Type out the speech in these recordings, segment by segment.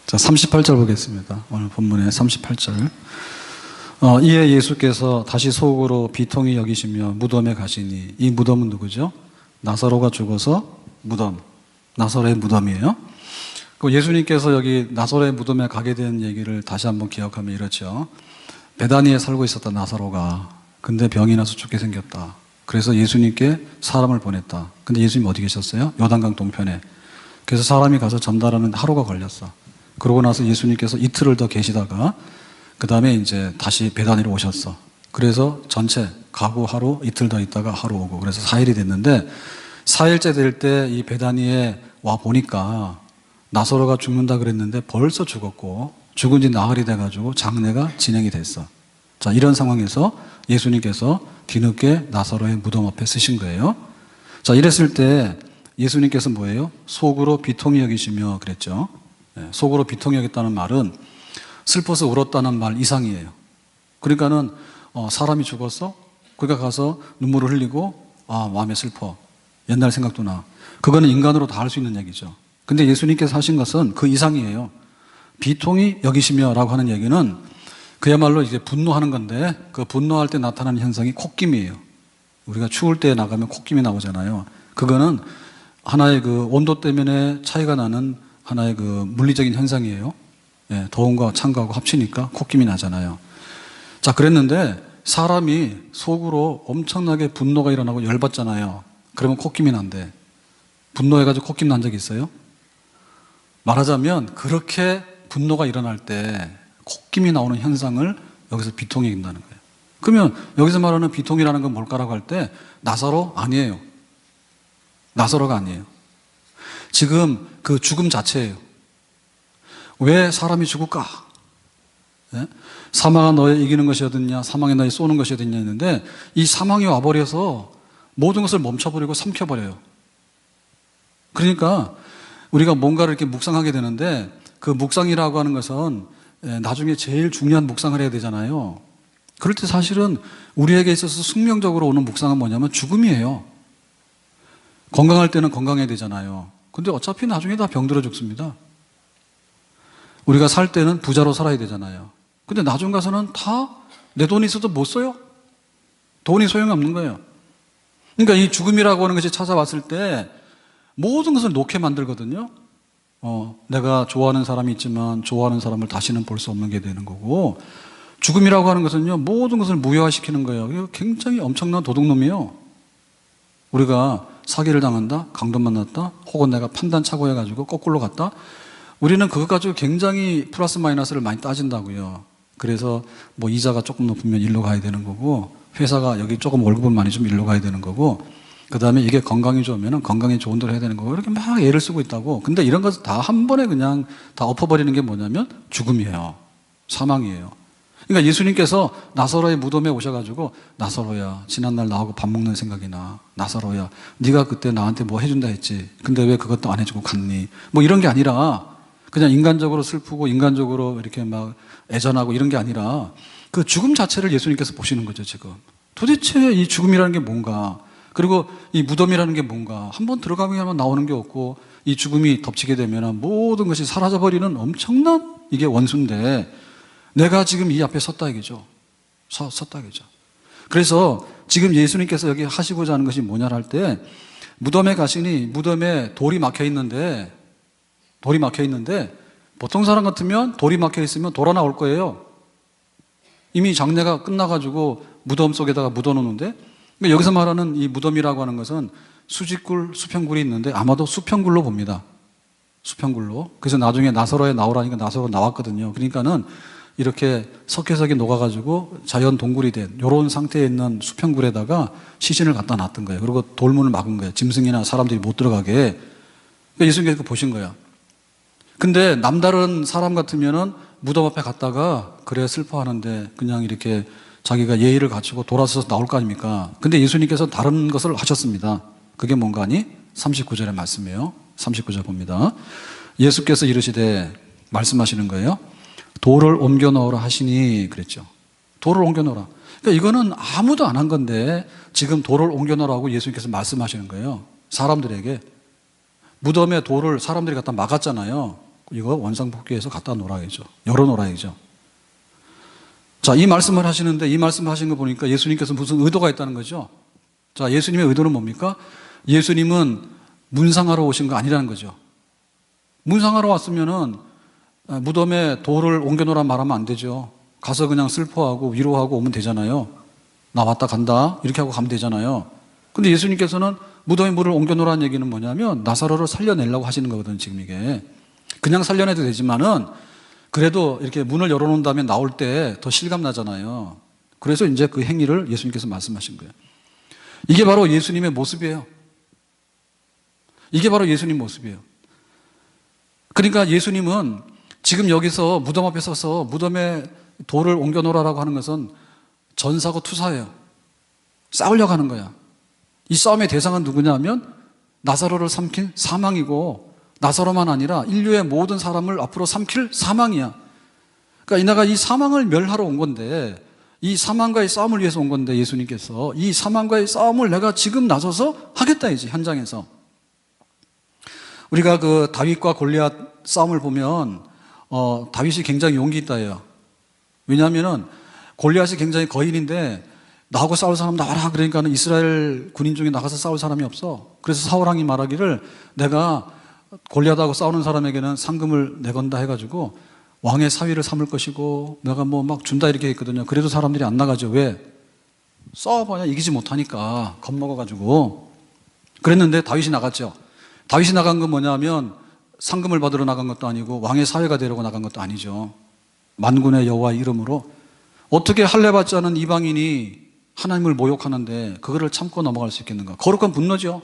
자, 38절 보겠습니다. 오늘 본문의 38절. 이에 예수께서 다시 속으로 비통히 여기시며 무덤에 가시니, 이 무덤은 누구죠? 나사로가 죽어서 무덤, 나사로의 무덤이에요. 예수님께서 여기 나사로의 무덤에 가게 된 얘기를 다시 한번 기억하면 이렇죠. 베다니에 살고 있었다 나사로가. 근데 병이 나서 죽게 생겼다. 그래서 예수님께 사람을 보냈다. 근데 예수님 어디 계셨어요? 요단강 동편에. 그래서 사람이 가서 전달하는 하루가 걸렸어. 그러고 나서 예수님께서 이틀을 더 계시다가 그 다음에 이제 다시 베다니로 오셨어. 그래서 전체 가고 하루, 이틀 더 있다가 하루 오고, 그래서 4일이 됐는데 4일째 될 때 이 베다니에 와 보니까 나사로가 죽는다 그랬는데 벌써 죽었고, 죽은 지 나흘이 돼가지고 장례가 진행이 됐어. 자, 이런 상황에서 예수님께서 뒤늦게 나사로의 무덤 앞에 쓰신 거예요. 자, 이랬을 때 예수님께서 뭐예요? 속으로 비통히 여기시며 그랬죠. 속으로 비통히 여겼다는 말은 슬퍼서 울었다는 말 이상이에요. 그러니까는 사람이 죽었어? 그러니까 가서 눈물을 흘리고 마음에 슬퍼. 옛날 생각도 나. 그거는 인간으로 다 할 수 있는 얘기죠. 근데 예수님께서 하신 것은 그 이상이에요. 비통히 여기시며 라고 하는 얘기는 그야말로 이제 분노하는 건데, 그 분노할 때 나타나는 현상이 콧김이에요. 우리가 추울 때 나가면 콧김이 나오잖아요. 그거는 하나의 그 온도 때문에 차이가 나는 하나의 그 물리적인 현상이에요. 예, 더운과 찬거하고 합치니까 콧김이 나잖아요. 자, 그랬는데 사람이 속으로 엄청나게 분노가 일어나고 열받잖아요. 그러면 콧김이 난대. 분노해가지고 콧김 난 적 있어요? 말하자면 그렇게 분노가 일어날 때 콧김이 나오는 현상을 여기서 비통이 된다는 거예요. 그러면 여기서 말하는 비통이라는 건 뭘까라고 할 때 나사로 아니에요. 나사로가 아니에요. 지금 그 죽음 자체예요. 왜 사람이 죽을까? 예? 사망은 너의 이기는 것이었느냐, 사망이 너의 쏘는 것이었느냐 했는데, 이 사망이 와버려서 모든 것을 멈춰버리고 삼켜버려요. 그러니까 우리가 뭔가를 이렇게 묵상하게 되는데, 그 묵상이라고 하는 것은 나중에 제일 중요한 묵상을 해야 되잖아요. 그럴 때 사실은 우리에게 있어서 숙명적으로 오는 묵상은 뭐냐면 죽음이에요. 건강할 때는 건강해야 되잖아요. 근데 어차피 나중에 다 병들어 죽습니다. 우리가 살 때는 부자로 살아야 되잖아요. 근데 나중 가서는 다 내 돈이 있어도 못 써요. 돈이 소용이 없는 거예요. 그러니까 이 죽음이라고 하는 것이 찾아왔을 때 모든 것을 놓게 만들거든요. 내가 좋아하는 사람이 있지만 좋아하는 사람을 다시는 볼 수 없는 게 되는 거고, 죽음이라고 하는 것은요, 모든 것을 무효화시키는 거예요. 이거 굉장히 엄청난 도둑놈이에요. 우리가 사기를 당한다, 강도 만났다, 혹은 내가 판단 착오해가지고 거꾸로 갔다, 우리는 그것 가지고 굉장히 플러스 마이너스를 많이 따진다고요. 그래서 뭐 이자가 조금 높으면 일로 가야 되는 거고, 회사가 여기 조금 월급은 많이 좀 일로 가야 되는 거고, 그 다음에 이게 건강이 좋으면 건강이 좋은 대로 해야 되는 거고, 이렇게 막 애를 쓰고 있다고. 근데 이런 것을 다 한 번에 그냥 다 엎어버리는 게 뭐냐면 죽음이에요. 사망이에요. 그러니까 예수님께서 나사로의 무덤에 오셔가지고, 나사로야, 지난날 나하고 밥 먹는 생각이 나. 나사로야, 네가 그때 나한테 뭐 해준다 했지. 근데 왜 그것도 안 해주고 갔니? 뭐 이런 게 아니라, 그냥 인간적으로 슬프고 인간적으로 이렇게 막 애전하고 이런 게 아니라 그 죽음 자체를 예수님께서 보시는 거죠, 지금. 도대체 이 죽음이라는 게 뭔가, 그리고 이 무덤이라는 게 뭔가, 한번 들어가면 나오는 게 없고, 이 죽음이 덮치게 되면 모든 것이 사라져버리는 엄청난 이게 원수인데, 내가 지금 이 앞에 섰다 이거죠. 섰다 이거죠. 그래서 지금 예수님께서 여기 하시고자 하는 것이 뭐냐 할 때, 무덤에 가시니 무덤에 돌이 막혀 있는데 보통 사람 같으면 돌이 막혀 있으면 돌아 나올 거예요. 이미 장례가 끝나가지고 무덤 속에다가 묻어놓는데, 그러니까 여기서 말하는 이 무덤이라고 하는 것은 수직굴, 수평굴이 있는데 아마도 수평굴로 봅니다. 수평굴로. 그래서 나중에 나사로에 나오라니까 나사로 나왔거든요. 그러니까는 이렇게 석회석이 녹아가지고 자연 동굴이 된 이런 상태에 있는 수평굴에다가 시신을 갖다 놨던 거예요. 그리고 돌문을 막은 거예요. 짐승이나 사람들이 못 들어가게. 그러니까 예수님께서 보신 거야. 근데 남다른 사람 같으면은 무덤 앞에 갔다가 그래 슬퍼하는데 그냥 이렇게 자기가 예의를 갖추고 돌아서서 나올 거 아닙니까? 근데 예수님께서 다른 것을 하셨습니다. 그게 뭔가 하니? 39절의 말씀이에요. 39절 봅니다. 예수께서 이르시되, 말씀하시는 거예요. 돌을 옮겨 놓으라 하시니 그랬죠. 돌을 옮겨 놓으라. 그러니까 이거는 아무도 안 한 건데 지금 돌을 옮겨 놓으라고 예수님께서 말씀하시는 거예요. 사람들에게. 무덤에 돌을 사람들이 갖다 막았잖아요. 이거 원상복귀해서 갖다 놓아야죠. 열어놓아야죠. 자, 이 말씀을 하시는데 이 말씀을 하신 거 보니까 예수님께서 무슨 의도가 있다는 거죠. 자, 예수님의 의도는 뭡니까? 예수님은 문상하러 오신 거 아니라는 거죠. 문상하러 왔으면은 무덤에 돌을 옮겨놓으란 말하면 안 되죠. 가서 그냥 슬퍼하고 위로하고 오면 되잖아요. 나 왔다 간다 이렇게 하고 가면 되잖아요. 근데 예수님께서는 무덤에 물을 옮겨놓으라는 얘기는 뭐냐면 나사로를 살려내려고 하시는 거거든요. 지금 이게 그냥 살려내도 되지만은 그래도 이렇게 문을 열어놓은 다음에 나올 때 더 실감 나잖아요. 그래서 이제 그 행위를 예수님께서 말씀하신 거예요. 이게 바로 예수님의 모습이에요. 이게 바로 예수님 모습이에요. 그러니까 예수님은 지금 여기서 무덤 앞에 서서 무덤에 돌을 옮겨놓으라고 하는 것은 전사고 투사예요. 싸우려고 하는 거야. 이 싸움의 대상은 누구냐면 나사로를 삼킨 사망이고 나사로만 아니라 인류의 모든 사람을 앞으로 삼킬 사망이야. 그러니까 내가 이 사망을 멸하러 온 건데 이 사망과의 싸움을 위해서 온 건데 예수님께서 이 사망과의 싸움을 내가 지금 나서서 하겠다 이제 현장에서. 우리가 그 다윗과 골리앗 싸움을 보면 다윗이 굉장히 용기 있다예요. 왜냐하면은 골리앗이 굉장히 거인인데 나하고 싸울 사람 나와라 그러니까는 이스라엘 군인 중에 나가서 싸울 사람이 없어. 그래서 사울왕이 말하기를 내가 골리앗하고 싸우는 사람에게는 상금을 내건다 해가지고 왕의 사위를 삼을 것이고 내가 뭐 막 준다 이렇게 했거든요. 그래도 사람들이 안 나가죠. 왜? 싸워봐야 이기지 못하니까 겁먹어가지고. 그랬는데 다윗이 나갔죠. 다윗이 나간 건 뭐냐면 상금을 받으러 나간 것도 아니고 왕의 사위가 되려고 나간 것도 아니죠. 만군의 여호와의 이름으로. 어떻게 할례받지 않은 이방인이 하나님을 모욕하는데 그거를 참고 넘어갈 수 있겠는가? 거룩한 분노죠.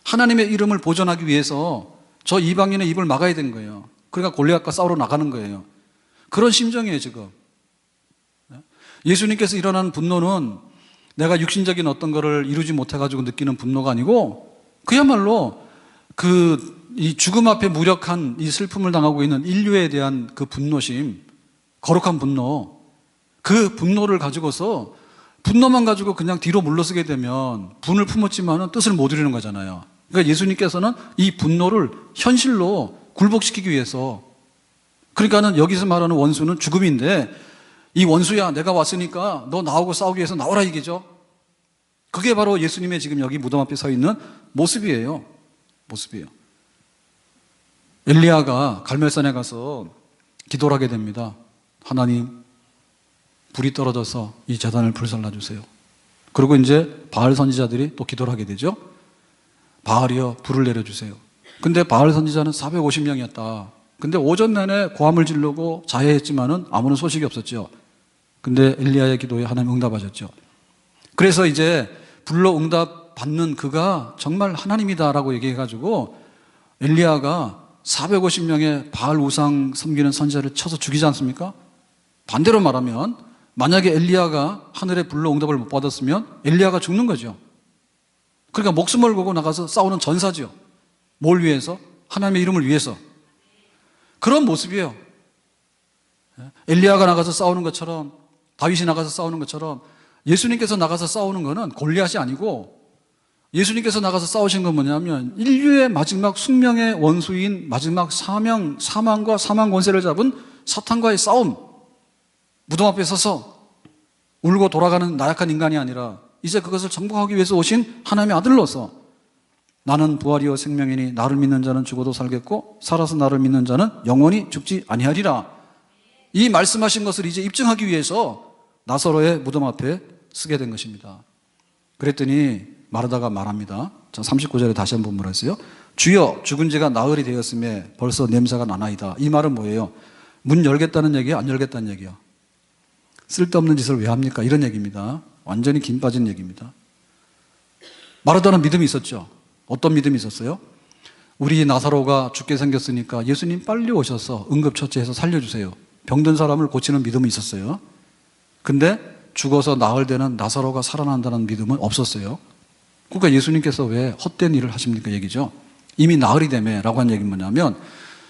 하나님의 이름을 보존하기 위해서 저 이방인의 입을 막아야 된 거예요. 그러니까 골리앗과 싸우러 나가는 거예요. 그런 심정이에요 지금. 예수님께서 일어나는 분노는 내가 육신적인 어떤 거를 이루지 못해가지고 느끼는 분노가 아니고 그야말로 이 죽음 앞에 무력한 이 슬픔을 당하고 있는 인류에 대한 그 분노심, 거룩한 분노, 그 분노를 가지고서 분노만 가지고 그냥 뒤로 물러서게 되면 분을 품었지만은 뜻을 못 이루는 거잖아요. 그러니까 예수님께서는 이 분노를 현실로 굴복시키기 위해서, 그러니까는 여기서 말하는 원수는 죽음인데 이 원수야 내가 왔으니까 너 나하고 싸우기 위해서 나오라 이게죠. 그게 바로 예수님의 지금 여기 무덤 앞에 서 있는 모습이에요. 모습이에요. 엘리야가 갈멜산에 가서 기도를 하게 됩니다. 하나님, 불이 떨어져서 이 제단을 불살라 주세요. 그리고 이제 바알 선지자들이 또 기도를 하게 되죠. 바알이여 불을 내려주세요. 근데 바알 선지자는 450명이었다. 근데 오전 내내 고함을 지르고 자해했지만은 아무런 소식이 없었죠. 근데 엘리야의 기도에 하나님 응답하셨죠. 그래서 이제 불로 응답 받는 그가 정말 하나님이다라고 얘기해가지고 엘리야가 450명의 바알 우상 섬기는 선지자를 쳐서 죽이지 않습니까? 반대로 말하면 만약에 엘리야가 하늘의 불로 응답을 못 받았으면 엘리야가 죽는 거죠. 그러니까 목숨을 걸고 나가서 싸우는 전사죠. 뭘 위해서? 하나님의 이름을 위해서. 그런 모습이에요. 엘리야가 나가서 싸우는 것처럼, 다윗이 나가서 싸우는 것처럼 예수님께서 나가서 싸우는 것은 골리앗이 아니고 예수님께서 나가서 싸우신 건 뭐냐면 인류의 마지막 숙명의 원수인 마지막 사망과 사망 권세를 잡은 사탄과의 싸움. 무덤 앞에 서서 울고 돌아가는 나약한 인간이 아니라 이제 그것을 정복하기 위해서 오신 하나님의 아들로서 나는 부활이요 생명이니 나를 믿는 자는 죽어도 살겠고 살아서 나를 믿는 자는 영원히 죽지 아니하리라. 이 말씀하신 것을 이제 입증하기 위해서 나사로의 무덤 앞에 쓰게 된 것입니다. 그랬더니 마르다가 말합니다. 자, 39절에 다시 한번 물었어요. 주여 죽은 지가 나흘이 되었음에 벌써 냄새가 나나이다. 이 말은 뭐예요? 문 열겠다는 얘기야? 안 열겠다는 얘기야? 쓸데없는 짓을 왜 합니까? 이런 얘기입니다. 완전히 김 빠진 얘기입니다. 마르다는 믿음이 있었죠. 어떤 믿음이 있었어요? 우리 나사로가 죽게 생겼으니까 예수님 빨리 오셔서 응급처치해서 살려주세요. 병든 사람을 고치는 믿음이 있었어요. 근데 죽어서 나흘 되는 나사로가 살아난다는 믿음은 없었어요. 그러니까 예수님께서 왜 헛된 일을 하십니까? 얘기죠. 이미 나흘이 되매 라고 한 얘기는 뭐냐면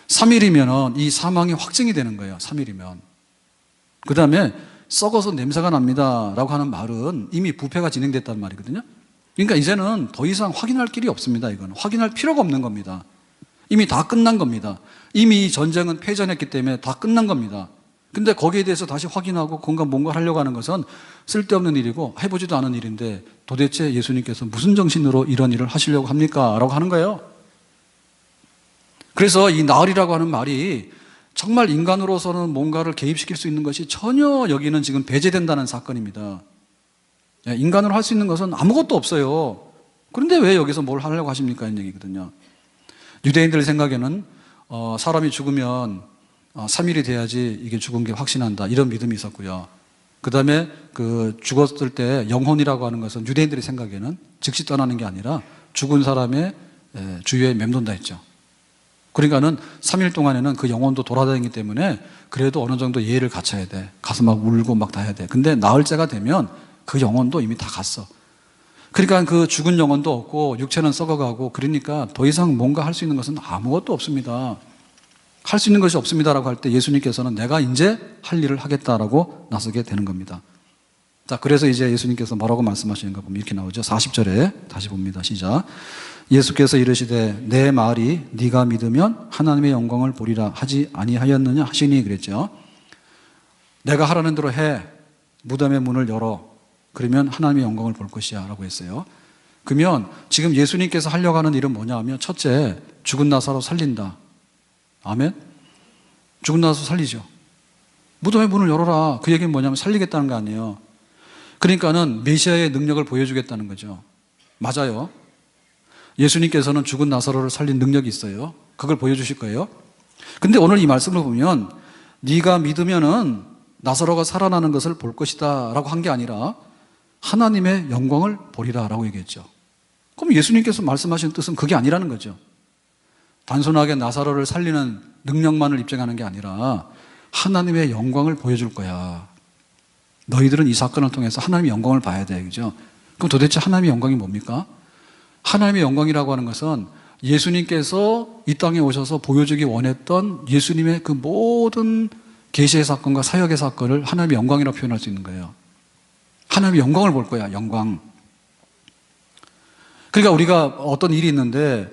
3일이면 이 사망이 확증이 되는 거예요. 3일이면. 그 다음에 썩어서 냄새가 납니다 라고 하는 말은 이미 부패가 진행됐단 말이거든요. 그러니까 이제는 더 이상 확인할 길이 없습니다. 이건 확인할 필요가 없는 겁니다. 이미 다 끝난 겁니다. 이미 이 전쟁은 패전했기 때문에 다 끝난 겁니다. 근데 거기에 대해서 다시 확인하고 뭔가 하려고 하는 것은 쓸데없는 일이고 해보지도 않은 일인데 도대체 예수님께서 무슨 정신으로 이런 일을 하시려고 합니까? 라고 하는 거예요. 그래서 이 나흘이라고 하는 말이 정말 인간으로서는 뭔가를 개입시킬 수 있는 것이 전혀 여기는 지금 배제된다는 사건입니다. 인간으로 할 수 있는 것은 아무것도 없어요. 그런데 왜 여기서 뭘 하려고 하십니까? 이런 얘기거든요. 유대인들 생각에는 사람이 죽으면 3일이 돼야지 이게 죽은 게 확신한다, 이런 믿음이 있었고요. 그 다음에 그 죽었을 때 영혼이라고 하는 것은 유대인들의 생각에는 즉시 떠나는 게 아니라 죽은 사람의 주위에 맴돈다 했죠. 그러니까는 3일 동안에는 그 영혼도 돌아다니기 때문에 그래도 어느 정도 예의를 갖춰야 돼. 가서 막 울고 막 다 해야 돼. 근데 나흘째가 되면 그 영혼도 이미 다 갔어. 그러니까 그 죽은 영혼도 없고 육체는 썩어가고, 그러니까 더 이상 뭔가 할 수 있는 것은 아무것도 없습니다. 할 수 있는 것이 없습니다라고 할 때 예수님께서는 내가 이제 할 일을 하겠다라고 나서게 되는 겁니다. 자, 그래서 이제 예수님께서 뭐라고 말씀하시는가 보면 이렇게 나오죠. 40절에 다시 봅니다. 시작. 예수께서 이르시되 내 말이 네가 믿으면 하나님의 영광을 보리라 하지 아니하였느냐 하시니 그랬죠. 내가 하라는 대로 해. 무덤의 문을 열어. 그러면 하나님의 영광을 볼 것이야 라고 했어요. 그러면 지금 예수님께서 하려고 하는 일은 뭐냐 하면, 첫째, 죽은 나사로 살린다. 아멘? 죽은 나사로 살리죠. 무덤의 문을 열어라. 그 얘기는 뭐냐면 살리겠다는 거 아니에요. 그러니까는 메시아의 능력을 보여주겠다는 거죠. 맞아요. 예수님께서는 죽은 나사로를 살린 능력이 있어요. 그걸 보여주실 거예요. 근데 오늘 이 말씀을 보면 네가 믿으면은 나사로가 살아나는 것을 볼 것이다 라고 한 게 아니라 하나님의 영광을 보리라 라고 얘기했죠. 그럼 예수님께서 말씀하신 뜻은 그게 아니라는 거죠. 단순하게 나사로를 살리는 능력만을 입증하는 게 아니라 하나님의 영광을 보여줄 거야. 너희들은 이 사건을 통해서 하나님의 영광을 봐야 돼. 그죠? 그럼 도대체 하나님의 영광이 뭡니까? 하나님의 영광이라고 하는 것은 예수님께서 이 땅에 오셔서 보여주기 원했던 예수님의 그 모든 계시의 사건과 사역의 사건을 하나님의 영광이라고 표현할 수 있는 거예요. 하나님의 영광을 볼 거야. 영광. 그러니까 우리가 어떤 일이 있는데,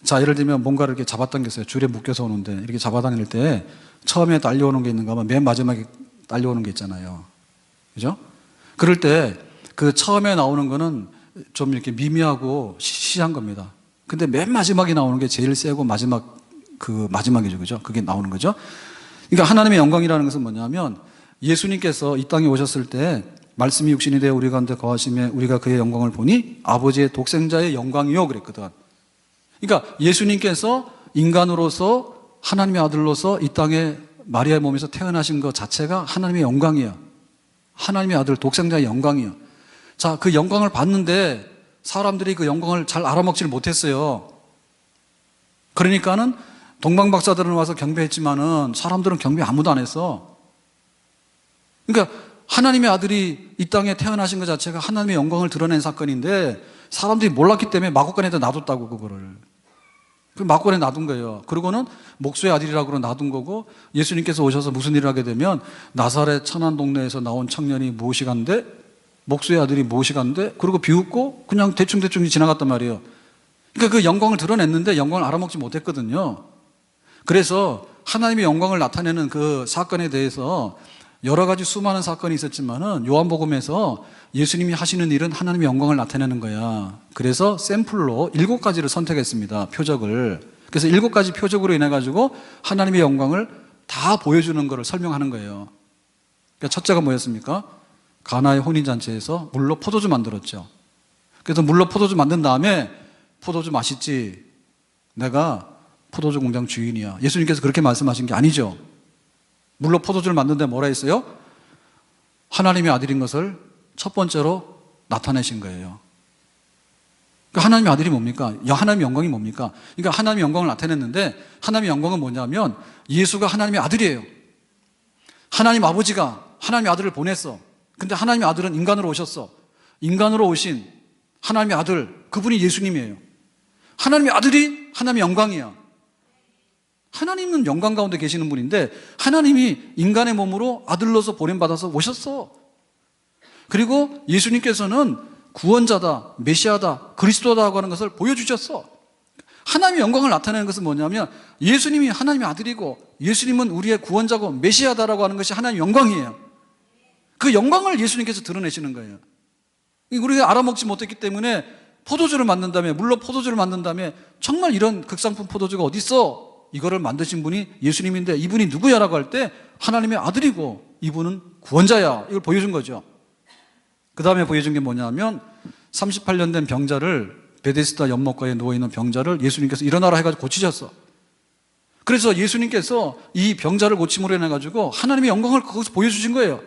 자, 예를 들면 뭔가를 이렇게 잡아당겼어요. 줄에 묶여서 오는데 이렇게 잡아당길 때 처음에 딸려오는 게 있는가 하면 맨 마지막에 딸려오는 게 있잖아요. 그죠? 그럴 때 그 처음에 나오는 거는 좀 이렇게 미미하고 시시한 겁니다. 근데 맨 마지막에 나오는 게 제일 세고 마지막이죠. 그죠? 그게 나오는 거죠. 그러니까 하나님의 영광이라는 것은 뭐냐면, 예수님께서 이 땅에 오셨을 때 말씀이 육신이 되어 우리 가운데 거하시며 우리가 그의 영광을 보니 아버지의 독생자의 영광이요 그랬거든. 그러니까 예수님께서 인간으로서 하나님의 아들로서 이 땅에 마리아의 몸에서 태어나신 것 자체가 하나님의 영광이에요. 하나님의 아들 독생자의 영광이에요. 자, 그 영광을 봤는데 사람들이 그 영광을 잘 알아먹지를 못했어요. 그러니까는 동방박사들은 와서 경배했지만은 사람들은 경배 아무도 안 했어. 그러니까 하나님의 아들이 이 땅에 태어나신 것 자체가 하나님의 영광을 드러낸 사건인데 사람들이 몰랐기 때문에 마구간에다 놔뒀다고, 그거를. 그 마구간에 놔둔 거예요. 그리고는 목수의 아들이라고 놔둔 거고, 예수님께서 오셔서 무슨 일을 하게 되면 나사렛 천한 동네에서 나온 청년이 무엇이 간데, 목수의 아들이 무엇이 간데, 그리고 비웃고 그냥 대충 지나갔단 말이에요. 그러니까 그 영광을 드러냈는데 영광을 알아먹지 못했거든요. 그래서 하나님의 영광을 나타내는 그 사건에 대해서 여러 가지 수많은 사건이 있었지만은 요한복음에서 예수님이 하시는 일은 하나님의 영광을 나타내는 거야. 그래서 샘플로 7가지를 선택했습니다. 표적을. 그래서 7가지 표적으로 인해 가지고 하나님의 영광을 다 보여주는 것을 설명하는 거예요. 그러니까 첫째가 뭐였습니까? 가나의 혼인잔치에서 물로 포도주 만들었죠. 그래서 물로 포도주 만든 다음에 포도주 맛있지? 내가 포도주 공장 주인이야. 예수님께서 그렇게 말씀하신 게 아니죠. 물로 포도주를 만드는데 뭐라 했어요? 하나님의 아들인 것을 첫 번째로 나타내신 거예요. 그러니까 하나님의 아들이 뭡니까? 하나님의 영광이 뭡니까? 그러니까 하나님의 영광을 나타냈는데, 하나님의 영광은 뭐냐면 예수가 하나님의 아들이에요. 하나님 아버지가 하나님의 아들을 보냈어. 근데 하나님의 아들은 인간으로 오셨어. 인간으로 오신 하나님의 아들, 그분이 예수님이에요. 하나님의 아들이 하나님의 영광이야. 하나님은 영광 가운데 계시는 분인데 하나님이 인간의 몸으로 아들로서 보냄받아서 오셨어. 그리고 예수님께서는 구원자다, 메시아다, 그리스도다라고 하는 것을 보여주셨어. 하나님의 영광을 나타내는 것은 뭐냐면 예수님이 하나님의 아들이고 예수님은 우리의 구원자고 메시아다라고 하는 것이 하나님의 영광이에요. 그 영광을 예수님께서 드러내시는 거예요. 우리가 알아먹지 못했기 때문에 포도주를 만든 다음에, 물로 포도주를 만든 다음에 정말 이런 극상품 포도주가 어디 있어? 이거를 만드신 분이 예수님인데 이분이 누구야라고 할 때 하나님의 아들이고 이분은 구원자야. 이걸 보여준 거죠. 그 다음에 보여준 게 뭐냐면 38년 된 병자를, 베데스다 연못가에 누워있는 병자를 예수님께서 일어나라 해가지고 고치셨어. 그래서 예수님께서 이 병자를 고침으로 인해가지고 하나님의 영광을 거기서 보여주신 거예요.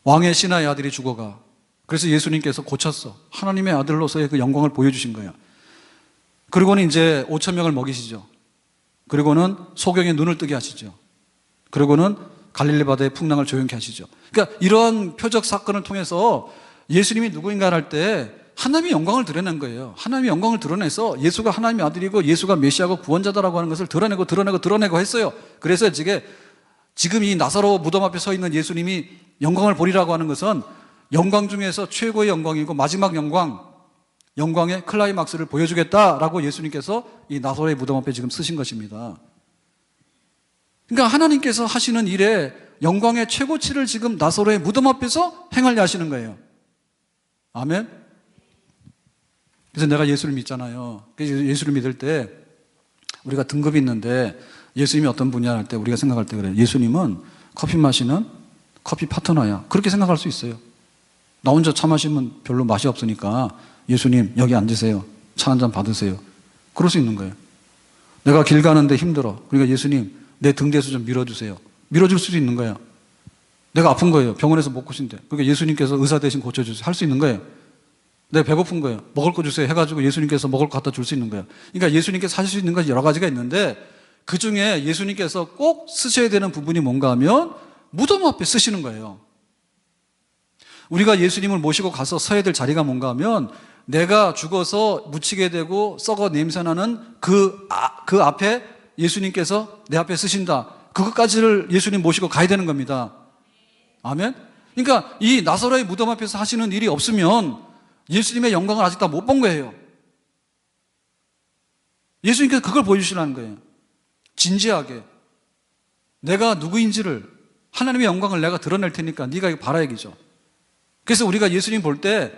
왕의 신하의 아들이 죽어가. 그래서 예수님께서 고쳤어. 하나님의 아들로서의 그 영광을 보여주신 거예요. 그리고는 이제 5천 명을 먹이시죠. 그리고는 소경의 눈을 뜨게 하시죠. 그리고는 갈릴리 바다의 풍랑을 조용케 하시죠. 그러니까 이런 표적 사건을 통해서 예수님이 누구인가 할 때 하나님의 영광을 드러낸 거예요. 하나님의 영광을 드러내서 예수가 하나님의 아들이고 예수가 메시아고 구원자다라고 하는 것을 드러내고 했어요. 그래서 지금 이 나사로 무덤 앞에 서 있는 예수님이 영광을 보리라고 하는 것은 영광 중에서 최고의 영광이고 마지막 영광의 클라이막스를 보여주겠다라고 예수님께서 이 나사로의 무덤 앞에 지금 쓰신 것입니다. 그러니까 하나님께서 하시는 일에 영광의 최고치를 지금 나사로의 무덤 앞에서 행하려 하시는 거예요. 아멘. 그래서 내가 예수를 믿잖아요. 그래서 예수를 믿을 때 우리가 등급이 있는데 예수님이 어떤 분이야 할 때 우리가 생각할 때 그래요. 예수님은 커피 마시는 커피 파트너야. 그렇게 생각할 수 있어요. 나 혼자 차 마시면 별로 맛이 없으니까 예수님 여기 앉으세요. 차 한 잔 받으세요. 그럴 수 있는 거예요. 내가 길 가는데 힘들어. 그러니까 예수님 내 등 대서 좀 밀어주세요. 밀어줄 수도 있는 거예요. 내가 아픈 거예요. 병원에서 못 고친대. 그러니까 예수님께서 의사 대신 고쳐주세요. 할 수 있는 거예요. 내가 배고픈 거예요. 먹을 거 주세요 해가지고 예수님께서 먹을 거 갖다 줄 수 있는 거예요. 그러니까 예수님께서 하실 수 있는 것이 여러 가지가 있는데 그 중에 예수님께서 꼭 쓰셔야 되는 부분이 뭔가 하면 무덤 앞에 쓰시는 거예요. 우리가 예수님을 모시고 가서 서야 될 자리가 뭔가 하면 내가 죽어서 묻히게 되고 썩어 냄새나는 그 앞에 예수님께서 내 앞에 쓰신다. 그것까지를 예수님 모시고 가야 되는 겁니다. 아멘? 그러니까 이 나사로의 무덤 앞에서 하시는 일이 없으면 예수님의 영광을 아직 다 못 본 거예요. 예수님께서 그걸 보여주시라는 거예요. 진지하게 내가 누구인지를, 하나님의 영광을 내가 드러낼 테니까 네가 이거 봐라 얘기죠. 그래서 우리가 예수님 볼 때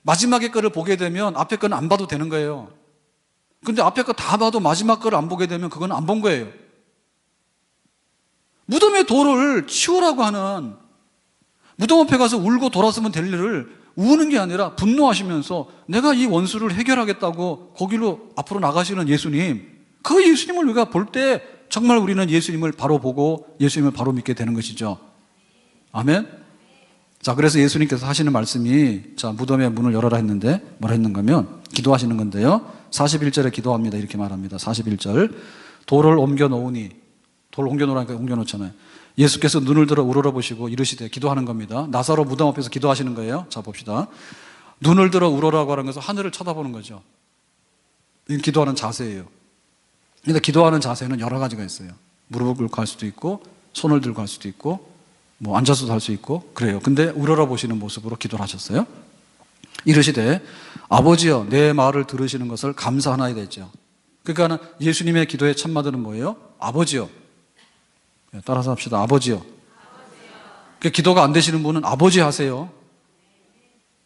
마지막의 거를 보게 되면 앞에 거는 안 봐도 되는 거예요. 근데 앞에 거 다 봐도 마지막 거를 안 보게 되면 그건 안 본 거예요. 무덤의 돌을 치우라고 하는, 무덤 앞에 가서 울고 돌아서면 될 일을 우는 게 아니라 분노하시면서 내가 이 원수를 해결하겠다고 거기로 앞으로 나가시는 예수님, 그 예수님을 우리가 볼 때 정말 우리는 예수님을 바로 보고 예수님을 바로 믿게 되는 것이죠. 아멘? 자, 그래서 예수님께서 하시는 말씀이, 자, 무덤의 문을 열어라 했는데 뭐라 했는가 하면 기도하시는 건데요. 41절에 기도합니다. 이렇게 말합니다. 41절. 돌을 옮겨 놓으니, 돌을 옮겨 놓으라니까 옮겨 놓잖아요. 예수께서 눈을 들어 우러러보시고 이르시되, 기도하는 겁니다. 나사로 무덤 앞에서 기도하시는 거예요. 자, 봅시다. 눈을 들어 우러라고 하는 것은 하늘을 쳐다보는 거죠. 이건 기도하는 자세예요. 근데 기도하는 자세는 여러 가지가 있어요. 무릎을 꿇고 할 수도 있고, 손을 들고 할 수도 있고, 뭐 앉아서도 할 수 있고 그래요. 근데 우러러보시는 모습으로 기도를 하셨어요. 이르시되, 아버지여 내 말을 들으시는 것을 감사하나이다 했죠. 그러니까 예수님의 기도의 첫마디는 뭐예요? 아버지여. 따라서 합시다. 아버지여. 그러니까 기도가 안 되시는 분은 아버지 하세요.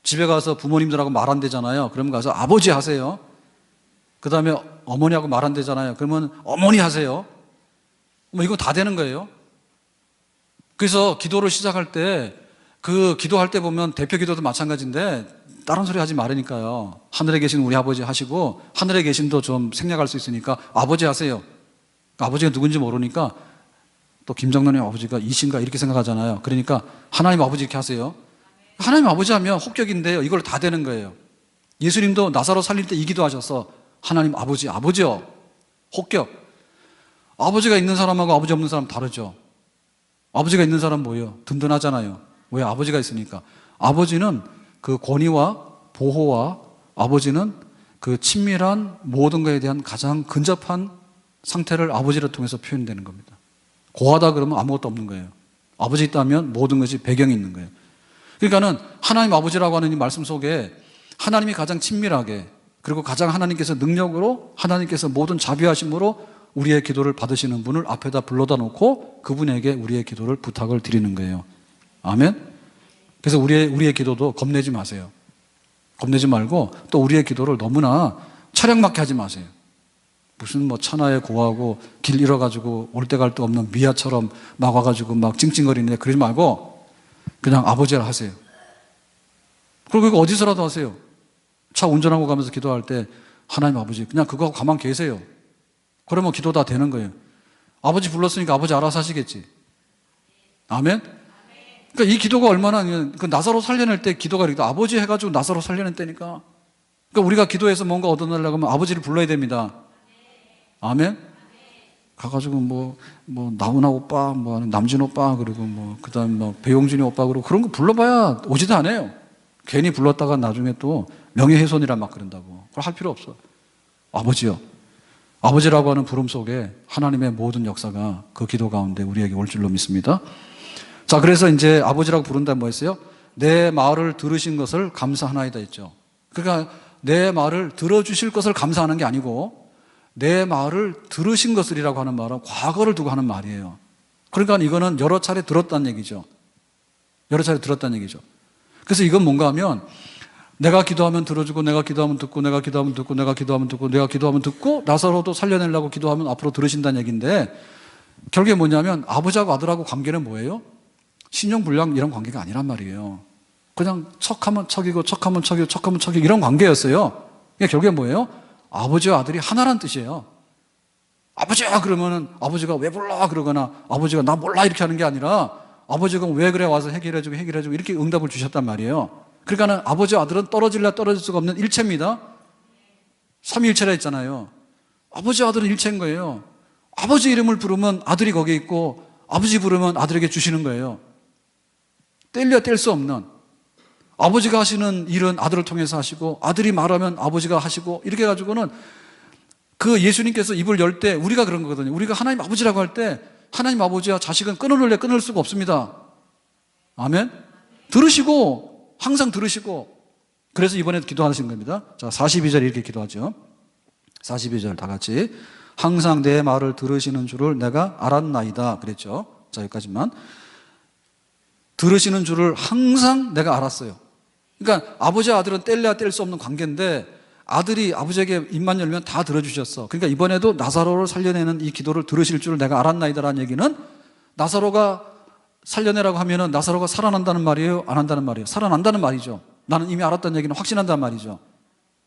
집에 가서 부모님들하고 말 안 되잖아요. 그러면 가서 아버지 하세요. 그 다음에 어머니하고 말 안 되잖아요. 그러면 어머니 하세요. 뭐 이거 다 되는 거예요. 그래서 기도를 시작할 때, 그 기도할 때 보면 대표 기도도 마찬가지인데 다른 소리 하지 말으니까요. 하늘에 계신 우리 아버지 하시고, 하늘에 계신도 좀 생략할 수 있으니까 아버지 하세요. 아버지가 누군지 모르니까 또 김정론의 아버지가 이신가 이렇게 생각하잖아요. 그러니까 하나님 아버지 이렇게 하세요. 하나님 아버지 하면 혹격인데요. 이걸 다 되는 거예요. 예수님도 나사로 살릴 때 이 기도하셔서 하나님 아버지, 아버지요. 혹격. 아버지가 있는 사람하고 아버지 없는 사람 다르죠. 아버지가 있는 사람 뭐예요? 든든하잖아요. 왜? 아버지가 있으니까. 아버지는 그 권위와 보호와, 아버지는 그 친밀한 모든 것에 대한 가장 근접한 상태를 아버지를 통해서 표현되는 겁니다. 고하다 그러면 아무것도 없는 거예요. 아버지 있다면 모든 것이 배경이 있는 거예요. 그러니까는 하나님 아버지라고 하는 이 말씀 속에 하나님이 가장 친밀하게, 그리고 가장 하나님께서 능력으로 하나님께서 모든 자비하심으로 우리의 기도를 받으시는 분을 앞에다 불러다 놓고 그분에게 우리의 기도를 부탁을 드리는 거예요. 아멘? 그래서 우리의 기도도 겁내지 마세요. 겁내지 말고 또 우리의 기도를 너무나 차량맞게 하지 마세요. 무슨 뭐 천하에 고하고 길 잃어가지고 올 데 갈 데 없는 미아처럼 막 와가지고 막 찡찡거리는데 그러지 말고 그냥 아버지라 하세요. 그리고 이거 어디서라도 하세요. 차 운전하고 가면서 기도할 때 하나님 아버지 그냥 그거 하고 가만 계세요. 그러면 기도 다 되는 거예요. 아버지 불렀으니까 아버지 알아서 하시겠지. 아멘? 그러니까 이 기도가 얼마나 그 나사로 살려낼 때 기도가 이렇게 아버지 해가지고 나사로 살려낼 때니까. 그러니까 우리가 기도해서 뭔가 얻어내려고 하면 아버지를 불러야 됩니다. 아멘? 가가지고 나훈아 오빠, 남진 오빠, 그리고 그다음 배용준이 오빠, 그리고 그런 거 불러봐야 오지도 않아요. 괜히 불렀다가 나중에 또 명예훼손이라 막 그런다고. 그걸 할 필요 없어. 아버지요. 아버지라고 하는 부름 속에 하나님의 모든 역사가 그 기도 가운데 우리에게 올 줄로 믿습니다. 자, 그래서 이제 아버지라고 부른다면 뭐였어요? 내 말을 들으신 것을 감사하나이다 했죠. 그러니까 내 말을 들어주실 것을 감사하는 게 아니고 내 말을 들으신 것을이라고 하는 말은 과거를 두고 하는 말이에요. 그러니까 이거는 여러 차례 들었다는 얘기죠. 여러 차례 들었다는 얘기죠. 그래서 이건 뭔가 하면 내가 기도하면 들어주고 내가 기도하면 듣고 내가 기도하면 듣고 내가 기도하면 듣고 내가 기도하면 듣고 나사로도 살려내려고 기도하면 앞으로 들으신다는 얘기인데 결국에 뭐냐면 아버지하고 아들하고 관계는 뭐예요? 신용불량 이런 관계가 아니란 말이에요. 그냥 척하면 척이고 척하면 척이고 척하면 척이고 이런 관계였어요. 이게 결국에 뭐예요? 아버지와 아들이 하나란 뜻이에요. 아버지야 그러면은 아버지가 왜 불러 그러거나 아버지가 나 몰라 이렇게 하는 게 아니라 아버지가 왜 그래 와서 해결해주고 이렇게 응답을 주셨단 말이에요. 그러니까는 아버지와 아들은 떨어질래 떨어질 수가 없는 일체입니다. 삼위일체라 했잖아요. 아버지와 아들은 일체인 거예요. 아버지 이름을 부르면 아들이 거기에 있고 아버지 부르면 아들에게 주시는 거예요. 뗄려 뗄 수 없는. 아버지가 하시는 일은 아들을 통해서 하시고 아들이 말하면 아버지가 하시고 이렇게 해가지고는 그 예수님께서 입을 열 때 우리가 그런 거거든요. 우리가 하나님 아버지라고 할 때 하나님 아버지와 자식은 끊을래 끊을 수가 없습니다. 아멘? 들으시고 항상 들으시고 그래서 이번에 기도하신 겁니다. 자, 42절 이렇게 기도하죠. 42절 다 같이 항상 내 말을 들으시는 줄을 내가 알았나이다 그랬죠. 자, 여기까지만. 들으시는 줄을 항상 내가 알았어요. 그러니까 아버지와 아들은 뗄래야 뗄 수 없는 관계인데 아들이 아버지에게 입만 열면 다 들어주셨어. 그러니까 이번에도 나사로를 살려내는 이 기도를 들으실 줄을 내가 알았나이다라는 얘기는 나사로가 살려내라고 하면은 나사로가 살아난다는 말이에요? 안 한다는 말이에요? 살아난다는 말이죠. 나는 이미 알았다는 얘기는 확신한다는 말이죠.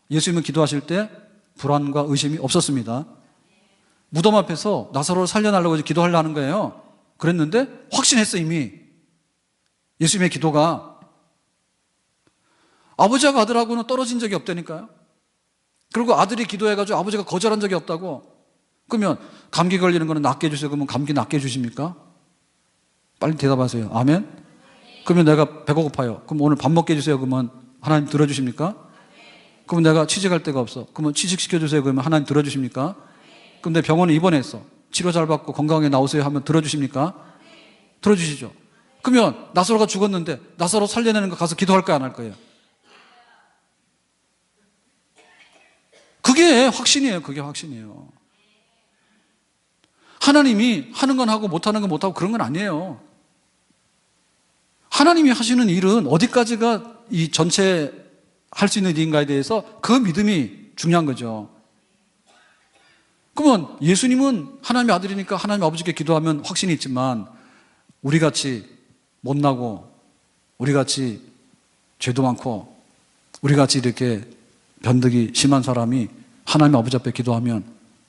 예수님은 기도하실 때 불안과 의심이 없었습니다. 무덤 앞에서 나사로를 살려내려고 기도하려는 거예요. 그랬는데 확신했어 이미. 예수님의 기도가 아버지하고 아들하고는 떨어진 적이 없다니까요. 그리고 아들이 기도해가지고 아버지가 거절한 적이 없다고. 그러면 감기 걸리는 거는 낫게 해주세요. 그러면 감기 낫게 해주십니까? 빨리 대답하세요. 아멘? 그러면 내가 배가 고파요. 그럼 오늘 밥 먹게 해주세요. 그러면 하나님 들어주십니까? 그러면 내가 취직할 데가 없어. 그러면 취직시켜주세요. 그러면 하나님 들어주십니까? 그럼 내 병원에 입원했어. 치료 잘 받고 건강하게 나오세요 하면 들어주십니까? 들어주시죠. 그러면 나사로가 죽었는데 나사로 살려내는 거 가서 기도할 거야 안 할 거예요? 그게 확신이에요. 그게 확신이에요. 하나님이 하는 건 하고 못하는 건 못하고 그런 건 아니에요. 하나님이 하시는 일은 어디까지가 이 전체 할 수 있는 일인가에 대해서 그 믿음이 중요한 거죠. 그러면 예수님은 하나님의 아들이니까 하나님 아버지께 기도하면 확신이 있지만 우리같이 못나고 우리같이 죄도 많고 우리같이 이렇게 변덕이 심한 사람이 하나님 아버지 앞에 기도하면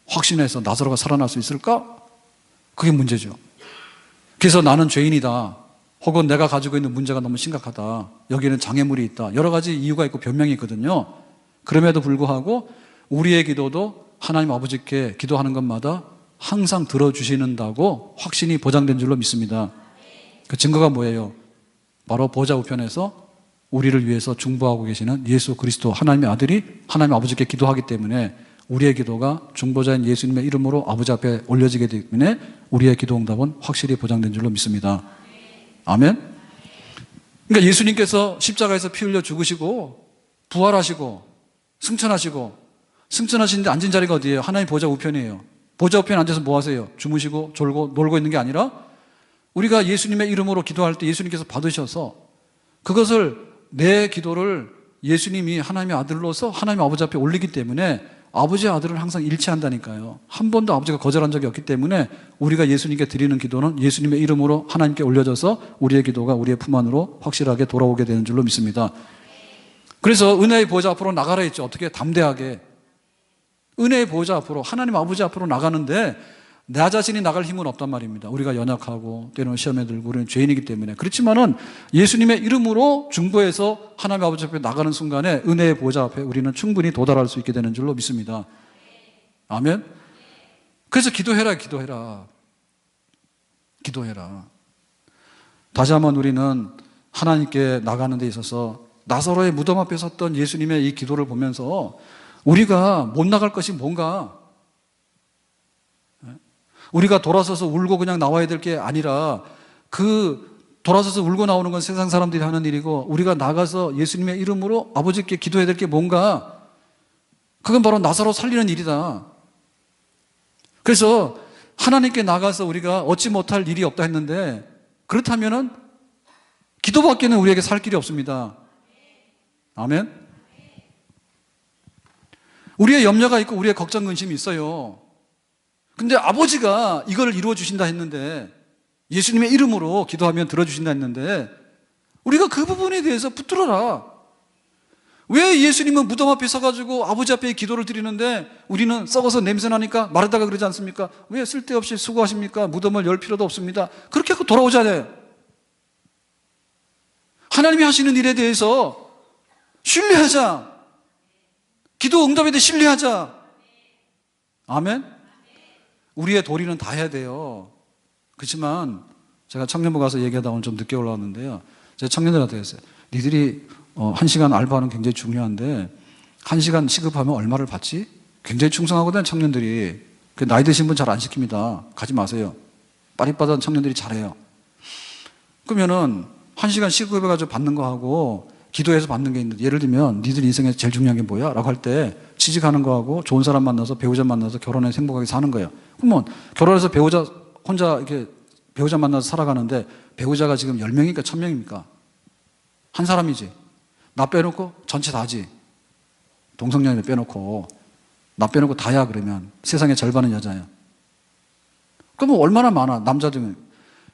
확신해서 나사로가 살아날 수 있을까? 그게 문제죠. 그래서 나는 죄인이다. 혹은 내가 가지고 있는 문제가 너무 심각하다. 여기에는 장애물이 있다. 여러 가지 이유가 있고 변명이 있거든요. 그럼에도 불구하고 우리의 기도도 하나님 아버지께 기도하는 것마다 항상 들어주시는다고 확신이 보장된 줄로 믿습니다. 그 증거가 뭐예요? 바로 보좌 우편에서 우리를 위해서 중보하고 계시는 예수 그리스도 하나님의 아들이 하나님 아버지께 기도하기 때문에 우리의 기도가 중보자인 예수님의 이름으로 아버지 앞에 올려지게 되기 때문에 우리의 기도 응답은 확실히 보장된 줄로 믿습니다. 아멘? 그러니까 예수님께서 십자가에서 피 흘려 죽으시고 부활하시고 승천하시고 승천하시는데 앉은 자리가 어디예요? 하나님 보좌 우편이에요. 보좌 우편에 앉아서 뭐 하세요? 주무시고 졸고 놀고 있는 게 아니라 우리가 예수님의 이름으로 기도할 때 예수님께서 받으셔서 그것을 내 기도를 예수님이 하나님의 아들로서 하나님 아버지 앞에 올리기 때문에 아버지의 아들은 항상 일치한다니까요. 한 번도 아버지가 거절한 적이 없기 때문에 우리가 예수님께 드리는 기도는 예수님의 이름으로 하나님께 올려져서 우리의 기도가 우리의 품 안으로 확실하게 돌아오게 되는 줄로 믿습니다. 그래서 은혜의 보좌 앞으로 나가라 했죠. 어떻게? 담대하게. 은혜의 보좌 앞으로, 하나님 아버지 앞으로 나가는데 나 자신이 나갈 힘은 없단 말입니다. 우리가 연약하고 때로는 시험에 들고 우리는 죄인이기 때문에. 그렇지만은 예수님의 이름으로 중보해서 하나님 아버지 앞에 나가는 순간에 은혜의 보좌 앞에 우리는 충분히 도달할 수 있게 되는 줄로 믿습니다. 아멘. 그래서 기도해라. 다시 한번 우리는 하나님께 나가는 데 있어서 나사로의 무덤 앞에 섰던 예수님의 이 기도를 보면서 우리가 못 나갈 것이 뭔가, 우리가 돌아서서 울고 그냥 나와야 될 게 아니라 그 돌아서서 울고 나오는 건 세상 사람들이 하는 일이고 우리가 나가서 예수님의 이름으로 아버지께 기도해야 될 게 뭔가, 그건 바로 나사로 살리는 일이다. 그래서 하나님께 나가서 우리가 얻지 못할 일이 없다 했는데 그렇다면은 기도밖에는 우리에게 살 길이 없습니다. 아멘. 우리의 염려가 있고 우리의 걱정 근심이 있어요. 근데 아버지가 이걸 이루어 주신다 했는데, 예수님의 이름으로 기도하면 들어주신다 했는데 우리가 그 부분에 대해서 붙들어라. 왜 예수님은 무덤 앞에 서가지고 아버지 앞에 기도를 드리는데 우리는 썩어서 냄새나니까 마르다가 그러지 않습니까? 왜 쓸데없이 수고하십니까? 무덤을 열 필요도 없습니다. 그렇게 하고 돌아오잖아요. 하나님이 하시는 일에 대해서 신뢰하자. 기도 응답에 대해 신뢰하자. 아멘. 우리의 도리는 다 해야 돼요. 그렇지만 제가 청년부 가서 얘기하다 오늘 좀 늦게 올라왔는데요. 제가 청년들한테 했어요. 니들이 1시간 알바는 굉장히 중요한데 1시간 시급하면 얼마를 받지? 굉장히 충성하거든 청년들이. 나이 드신 분 잘 안 시킵니다. 가지 마세요. 빠릿빠릿한 청년들이 잘해요. 그러면은 1시간 시급해가지고 받는 거하고 기도해서 받는 게 있는데, 예를 들면 니들 인생에서 제일 중요한 게 뭐야? 라고 할 때 취직하는 거하고 좋은 사람 만나서 배우자 만나서 결혼해서 행복하게 사는 거예요. 그러면 결혼해서 배우자 혼자 이렇게 배우자 만나서 살아가는데 배우자가 지금 10명입니까? 1000명입니까? 한 사람이지. 나 빼놓고 전체 다지. 동성연애 빼놓고 나 빼놓고 다야. 그러면 세상의 절반은 여자야. 그러면 얼마나 많아 남자들은.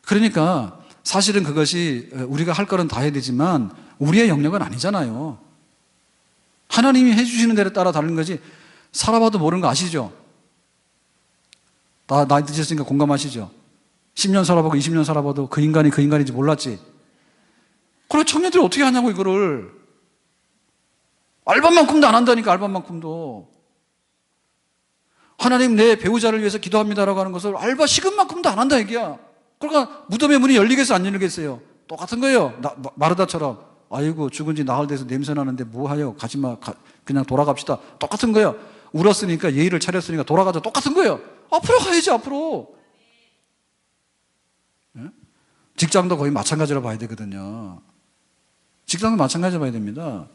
그러니까 사실은 그것이 우리가 할 거는 다 해야 되지만 우리의 영역은 아니잖아요. 하나님이 해주시는 대로 따라 다른 거지. 살아봐도 모르는 거 아시죠? 나이 드셨으니까 공감하시죠? 10년 살아보고 20년 살아봐도 그 인간이 그 인간인지 몰랐지. 그래 청년들이 어떻게 하냐고. 이거를 알바만큼도 안 한다니까. 알바만큼도. 하나님 내 배우자를 위해서 기도합니다라고 하는 것을 알바 시급만큼도 안 한다 얘기야. 그러니까 무덤의 문이 열리겠어요 안 열리겠어요? 똑같은 거예요. 마르다처럼 아이고 죽은 지 나흘 돼서 냄새 나는데 뭐하여 가지마, 그냥 돌아갑시다. 똑같은 거예요. 울었으니까 예의를 차렸으니까 돌아가자. 똑같은 거예요. 앞으로 가야지. 앞으로. 직장도 거의 마찬가지로 봐야 되거든요. 직장도 마찬가지로 봐야 됩니다.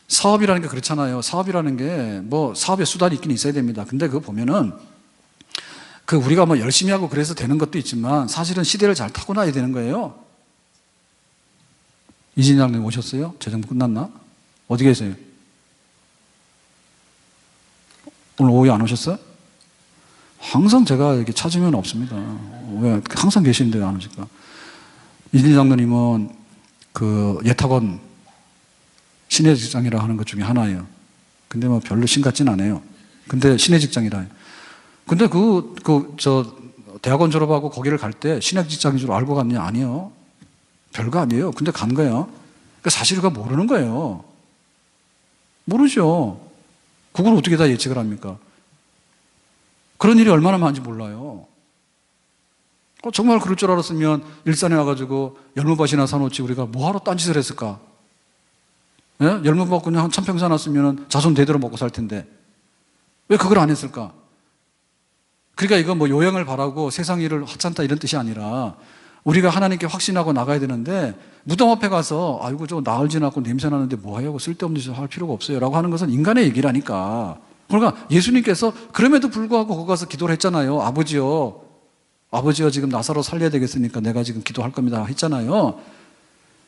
사업이라는 게 그렇잖아요. 사업이라는 게 뭐 사업의 수단이 있긴 있어야 됩니다. 근데 그거 보면은 우리가 뭐 열심히 하고 그래서 되는 것도 있지만 사실은 시대를 잘 타고나야 되는 거예요. 이진희 장님 오셨어요? 재정부 끝났나? 어디 계세요? 오늘 오후에 안 오셨어요? 항상 제가 이렇게 찾으면 없습니다. 왜 항상 계시는데 안 오실까? 이진희 장로님은 예탁원 신의 직장이라 하는 것 중에 하나예요. 근데 뭐 별로 심같진 않아요. 근데 신의 직장이라. 근데 대학원 졸업하고 거기를 갈 때 신의 직장인 줄 알고 갔냐? 아니요. 별거 아니에요. 근데 간 거예요. 그러니까 사실 그가 모르는 거예요. 모르죠. 그걸 어떻게 다 예측을 합니까? 그런 일이 얼마나 많은지 몰라요. 정말 그럴 줄 알았으면 일산에 와가지고 열무밭이나 사놓지 우리가 뭐하러 딴짓을 했을까? 예? 열무밭 그냥 한 1000평 사놨으면 자손 대대로 먹고 살 텐데 왜 그걸 안 했을까? 그러니까 이건 뭐 요양을 바라고 세상 일을 하찮다 이런 뜻이 아니라 우리가 하나님께 확신하고 나가야 되는데 무덤 앞에 가서 아이고 저 나흘 지났고 냄새 나는데 뭐 하려고 쓸데없는 짓을 할 필요가 없어요 라고 하는 것은 인간의 얘기라니까. 그러니까 예수님께서 그럼에도 불구하고 거기 가서 기도를 했잖아요. 아버지요, 지금 나사로 살려야 되겠으니까 내가 지금 기도할 겁니다 했잖아요.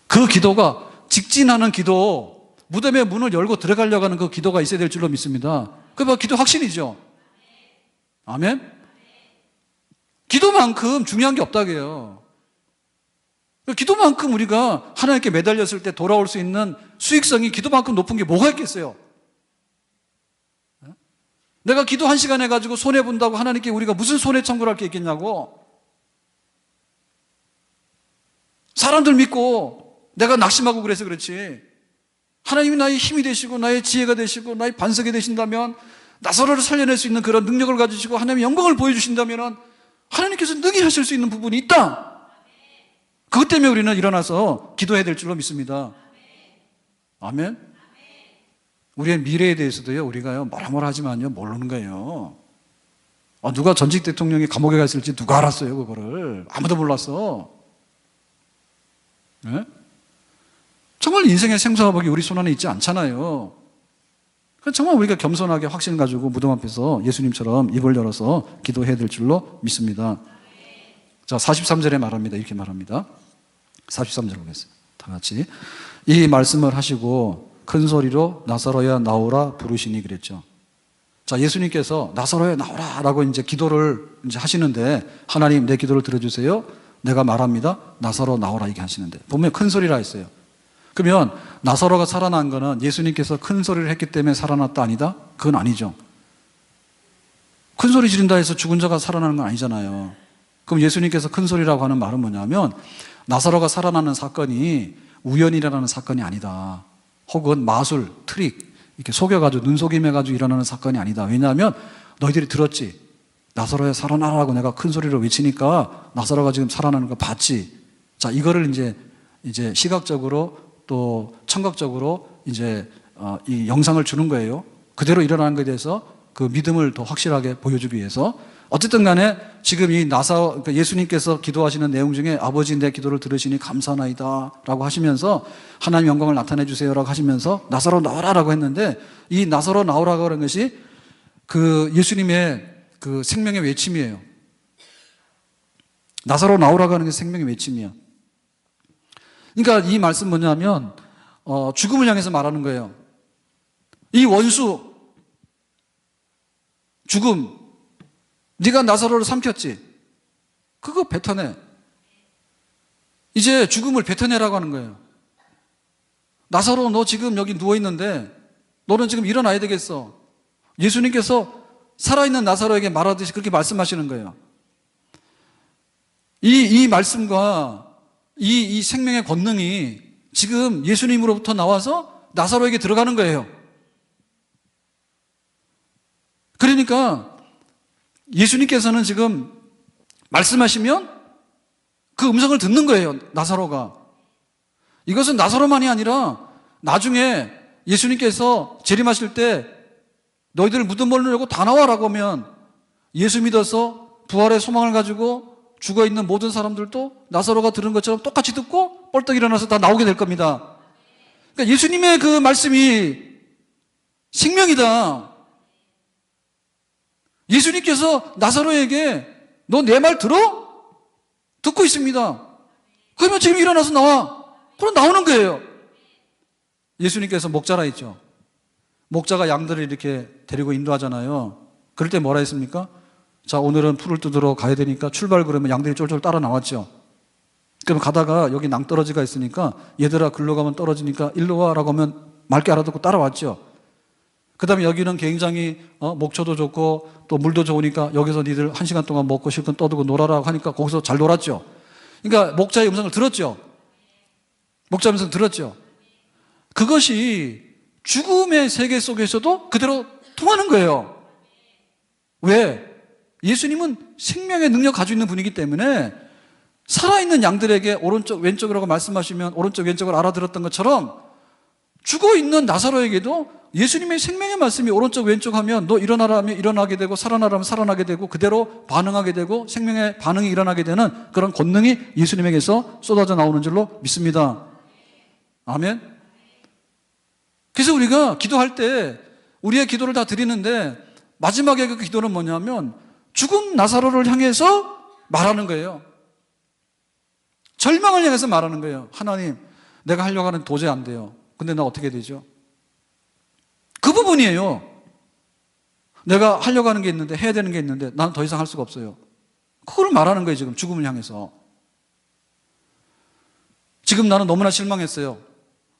그 기도가 직진하는 기도, 무덤의 문을 열고 들어가려고 하는 그 기도가 있어야 될 줄로 믿습니다. 그게 기도 확신이죠. 아멘? 기도만큼 중요한 게 없다고요. 기도만큼 우리가 하나님께 매달렸을 때 돌아올 수 있는 수익성이 기도만큼 높은 게 뭐가 있겠어요? 내가 기도 1시간 해가지고 손해본다고 하나님께 우리가 무슨 손해 청구를 할 게 있겠냐고. 사람들 믿고 내가 낙심하고 그래서 그렇지. 하나님이 나의 힘이 되시고 나의 지혜가 되시고 나의 반석이 되신다면, 나사로를 살려낼 수 있는 그런 능력을 가지시고 하나님의 영광을 보여주신다면 하나님께서 능히 하실 수 있는 부분이 있다. 그것 때문에 우리는 일어나서 기도해야 될 줄로 믿습니다. 아멘? 우리의 미래에 대해서도요, 우리가요, 뭐라 하지만요, 모르는 거예요. 누가 전직 대통령이 감옥에 가 있을지 누가 알았어요, 그거를. 아무도 몰랐어. 네? 정말 인생의 생사화복이 우리 손 안에 있지 않잖아요. 정말 우리가 겸손하게 확신 가지고 무덤 앞에서 예수님처럼 입을 열어서 기도해야 될 줄로 믿습니다. 자, 43절에 말합니다. 이렇게 말합니다. 43절 보겠습니다. 다 같이. 이 말씀을 하시고 큰 소리로 나사로야 나오라 부르시니 그랬죠. 자, 예수님께서 나사로야 나오라 라고 이제 기도를 이제 하시는데, 하나님 내 기도를 들어주세요. 내가 말합니다. 나사로 나오라 이게 하시는데, 보면 큰 소리라 했어요. 그러면 나사로가 살아난 거는 예수님께서 큰 소리를 했기 때문에 살아났다 아니다? 그건 아니죠. 큰 소리 지른다 해서 죽은 자가 살아나는 건 아니잖아요. 그럼 예수님께서 큰 소리라고 하는 말은 뭐냐면, 나사로가 살아나는 사건이 우연이라는 사건이 아니다. 혹은 마술, 트릭, 이렇게 속여가지고 눈속임해가지고 일어나는 사건이 아니다. 왜냐하면 너희들이 들었지. 나사로야 살아나라고 내가 큰 소리로 외치니까 나사로가 지금 살아나는 거 봤지. 자, 이거를 이제 시각적으로 또 청각적으로 이제 이 영상을 주는 거예요. 그대로 일어나는 것에 대해서 그 믿음을 더 확실하게 보여주기 위해서. 어쨌든 간에 지금 이 그러니까 예수님께서 기도하시는 내용 중에 아버지 내 기도를 들으시니 감사하나이다 라고 하시면서 하나님 영광을 나타내 주세요 라고 하시면서 나사로 나오라 라고 했는데, 이 나사로 나오라고 하는 것이 그 예수님의 그 생명의 외침이에요. 나사로 나오라고 하는 게 생명의 외침이야. 그러니까 이 말씀 뭐냐면 죽음을 향해서 말하는 거예요. 이 원수 죽음, 네가 나사로를 삼켰지? 그거 뱉어내. 이제 죽음을 뱉어내라고 하는 거예요. 나사로 너 지금 여기 누워있는데 너는 지금 일어나야 되겠어. 예수님께서 살아있는 나사로에게 말하듯이 그렇게 말씀하시는 거예요. 이 말씀과 이 생명의 권능이 지금 예수님으로부터 나와서 나사로에게 들어가는 거예요. 그러니까 예수님께서는 지금 말씀하시면 그 음성을 듣는 거예요, 나사로가. 이것은 나사로만이 아니라 나중에 예수님께서 재림하실 때 너희들 무덤 문을 열고 다 나와라고 하면 예수 믿어서 부활의 소망을 가지고 죽어있는 모든 사람들도 나사로가 들은 것처럼 똑같이 듣고 뻘떡 일어나서 다 나오게 될 겁니다. 그러니까 예수님의 그 말씀이 생명이다. 예수님께서 나사로에게 너 내 말 들어? 듣고 있습니다. 그러면 지금 일어나서 나와. 그럼 나오는 거예요. 예수님께서 목자라 했죠. 목자가 양들을 이렇게 데리고 인도하잖아요. 그럴 때 뭐라 했습니까? 자, 오늘은 풀을 뜯으러 가야 되니까 출발. 그러면 양들이 쫄쫄 따라 나왔죠. 그럼 가다가 여기 낭떠러지가 있으니까 얘들아 글로 가면 떨어지니까 일로 와라고 하면 맑게 알아듣고 따라왔죠. 그 다음에 여기는 굉장히 목초도 좋고 또 물도 좋으니까 여기서 니들 1시간 동안 먹고 실컷 떠들고 놀아라고 하니까 거기서 잘 놀았죠. 그러니까 목자의 음성을 들었죠. 목자의 음성을 들었죠. 그것이 죽음의 세계 속에서도 그대로 통하는 거예요. 왜? 예수님은 생명의 능력 가지고 있는 분이기 때문에 살아있는 양들에게 오른쪽 왼쪽이라고 말씀하시면 오른쪽 왼쪽을 알아들었던 것처럼 죽어있는 나사로에게도 예수님의 생명의 말씀이 오른쪽 왼쪽 하면 너 일어나라 하면 일어나게 되고 살아나라 하면 살아나게 되고 그대로 반응하게 되고 생명의 반응이 일어나게 되는 그런 권능이 예수님에게서 쏟아져 나오는 줄로 믿습니다. 아멘. 그래서 우리가 기도할 때 우리의 기도를 다 드리는데 마지막에 그 기도는 뭐냐면 죽은 나사로를 향해서 말하는 거예요. 절망을 향해서 말하는 거예요. 하나님, 내가 하려고 하는 도저히 안 돼요. 근데 나 어떻게 되죠? 그 부분이에요. 내가 하려고 하는 게 있는데, 해야 되는 게 있는데 나는 더 이상 할 수가 없어요. 그걸 말하는 거예요. 지금 죽음을 향해서. 지금 나는 너무나 실망했어요.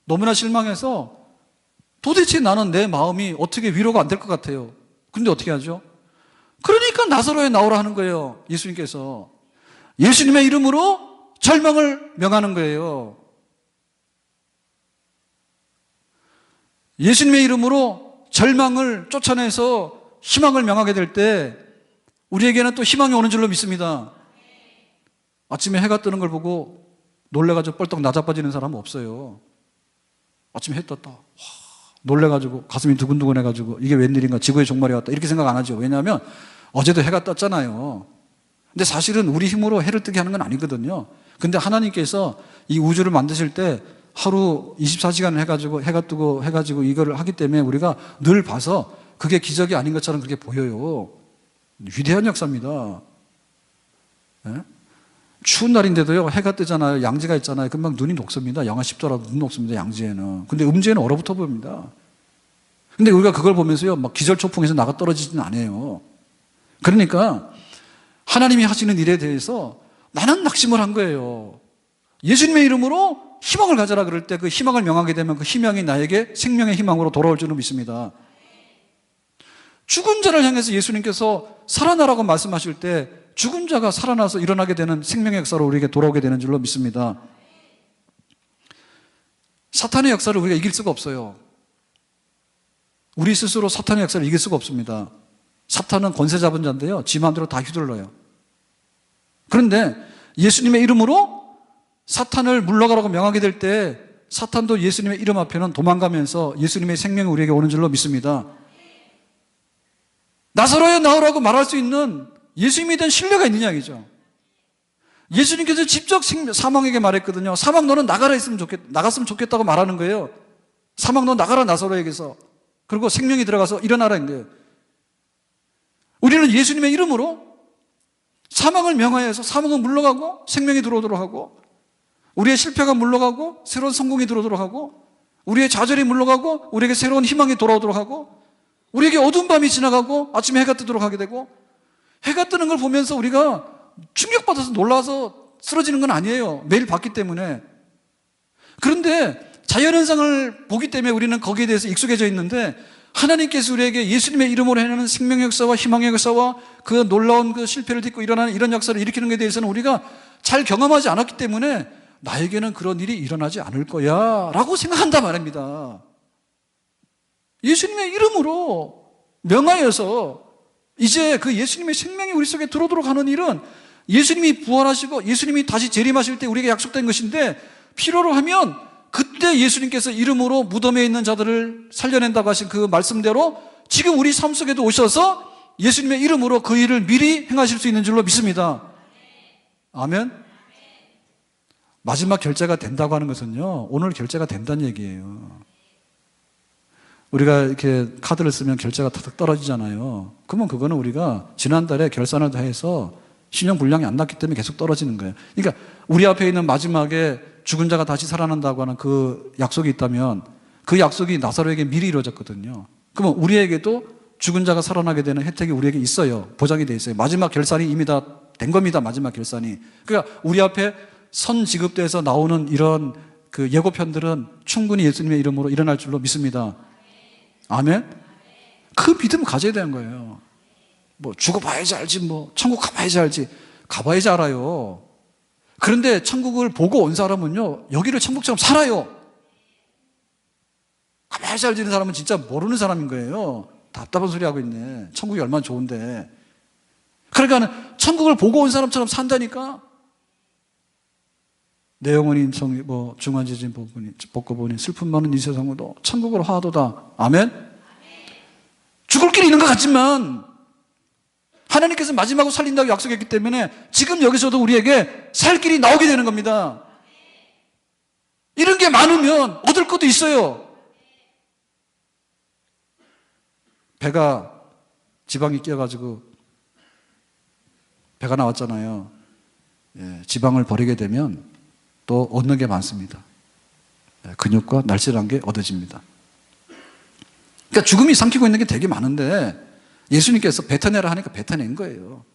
너무나 실망해서 도대체 나는 내 마음이 어떻게 위로가 안 될 것 같아요. 근데 어떻게 하죠? 그러니까 나사로에 나오라 하는 거예요. 예수님께서. 예수님의 이름으로 절망을 명하는 거예요. 예수님의 이름으로 절망을 쫓아내서 희망을 명하게 될 때 우리에게는 또 희망이 오는 줄로 믿습니다. 아침에 해가 뜨는 걸 보고 놀래가지고 뻘떡 나자빠지는 사람은 없어요. 아침에 해 떴다. 놀래가지고 가슴이 두근두근해가지고 이게 웬일인가, 지구의 종말이 왔다, 이렇게 생각 안 하죠. 왜냐하면 어제도 해가 떴잖아요. 근데 사실은 우리 힘으로 해를 뜨게 하는 건 아니거든요. 근데 하나님께서 이 우주를 만드실 때 하루 24시간을 해가지고 해가 뜨고 해가지고 이거를 하기 때문에 우리가 늘 봐서 그게 기적이 아닌 것처럼 그렇게 보여요. 위대한 역사입니다. 네? 추운 날인데도요, 해가 뜨잖아요. 양지가 있잖아요. 금방 눈이 녹습니다. 영하 10도라도 눈 녹습니다, 양지에는. 근데 음지에는 얼어붙어 보입니다. 근데 우리가 그걸 보면서요, 막 기절초풍에서 나가 떨어지지는 않아요. 그러니까 하나님이 하시는 일에 대해서 나는 낙심을 한 거예요. 예수님의 이름으로 희망을 가져라 그럴 때 그 희망을 명하게 되면 그 희망이 나에게 생명의 희망으로 돌아올 줄은 믿습니다. 죽은 자를 향해서 예수님께서 살아나라고 말씀하실 때 죽은 자가 살아나서 일어나게 되는 생명의 역사로 우리에게 돌아오게 되는 줄로 믿습니다. 사탄의 역사를 우리가 이길 수가 없어요. 우리 스스로 사탄의 역사를 이길 수가 없습니다. 사탄은 권세 잡은 자인데요, 지 마음대로 다 휘둘러요. 그런데 예수님의 이름으로 사탄을 물러가라고 명하게 될 때 사탄도 예수님의 이름 앞에는 도망가면서 예수님의 생명이 우리에게 오는 줄로 믿습니다. 나사로에 나오라고 말할 수 있는 예수님에 대한 신뢰가 있느냐 이죠. 예수님께서 직접 사망에게 말했거든요. 사망 너는 나갔으면 좋겠다고 말하는 거예요. 사망 너 나가라, 나사로에게서. 그리고 생명이 들어가서 일어나라는 거예요. 우리는 예수님의 이름으로 사망을 명하여서 사망은 물러가고 생명이 들어오도록 하고, 우리의 실패가 물러가고 새로운 성공이 들어오도록 하고, 우리의 좌절이 물러가고 우리에게 새로운 희망이 돌아오도록 하고, 우리에게 어두운 밤이 지나가고 아침에 해가 뜨도록 하게 되고, 해가 뜨는 걸 보면서 우리가 충격받아서 놀라서 쓰러지는 건 아니에요. 매일 봤기 때문에. 그런데 자연현상을 보기 때문에 우리는 거기에 대해서 익숙해져 있는데, 하나님께서 우리에게 예수님의 이름으로 해내는 생명의 역사와 희망의 역사와 그 놀라운 그 실패를 딛고 일어나는 이런 역사를 일으키는 것에 대해서는 우리가 잘 경험하지 않았기 때문에 나에게는 그런 일이 일어나지 않을 거야 라고 생각한단 말입니다. 예수님의 이름으로 명하여서 이제 그 예수님의 생명이 우리 속에 들어오도록 하는 일은 예수님이 부활하시고 예수님이 다시 재림하실 때 우리에게 약속된 것인데, 필요로 하면 그때 예수님께서 이름으로 무덤에 있는 자들을 살려낸다고 하신 그 말씀대로 지금 우리 삶 속에도 오셔서 예수님의 이름으로 그 일을 미리 행하실 수 있는 줄로 믿습니다. 아멘. 마지막 결제가 된다고 하는 것은요, 오늘 결제가 된다는 얘기예요. 우리가 이렇게 카드를 쓰면 결제가 탁탁 떨어지잖아요. 그러면 그거는 우리가 지난달에 결산을 다 해서 신용 불량이 안 났기 때문에 계속 떨어지는 거예요. 그러니까 우리 앞에 있는 마지막에 죽은 자가 다시 살아난다고 하는 그 약속이 있다면 그 약속이 나사로에게 미리 이루어졌거든요. 그러면 우리에게도 죽은 자가 살아나게 되는 혜택이 우리에게 있어요. 보장이 돼 있어요. 마지막 결산이 이미 다 된 겁니다. 마지막 결산이. 그러니까 우리 앞에 선 지급돼서 나오는 이런 그 예고편들은 충분히 예수님의 이름으로 일어날 줄로 믿습니다. 아멘? 그 믿음 가져야 되는 거예요. 뭐 죽어봐야지 알지, 뭐 천국 가봐야지 알지. 가봐야지 알아요. 그런데 천국을 보고 온 사람은요, 여기를 천국처럼 살아요. 가봐야지 알지는 사람은 진짜 모르는 사람인 거예요. 답답한 소리 하고 있네. 천국이 얼마나 좋은데. 그러니까 천국을 보고 온 사람처럼 산다니까. 내 영혼이 중환지진 벗고 보니 슬픔 많은 이 세상으로 천국으로 하도다. 아멘? 죽을 길이 있는 것 같지만 하나님께서 마지막으로 살린다고 약속했기 때문에 지금 여기서도 우리에게 살 길이 나오게 되는 겁니다. 이런 게 많으면 얻을 것도 있어요. 배가 지방이 끼어가지고 배가 나왔잖아요. 예, 지방을 버리게 되면 또 얻는 게 많습니다. 예, 근육과 날씬한 게 얻어집니다. 그러니까 죽음이 삼키고 있는 게 되게 많은데 예수님께서 뱉어내라 하니까 뱉어낸 거예요.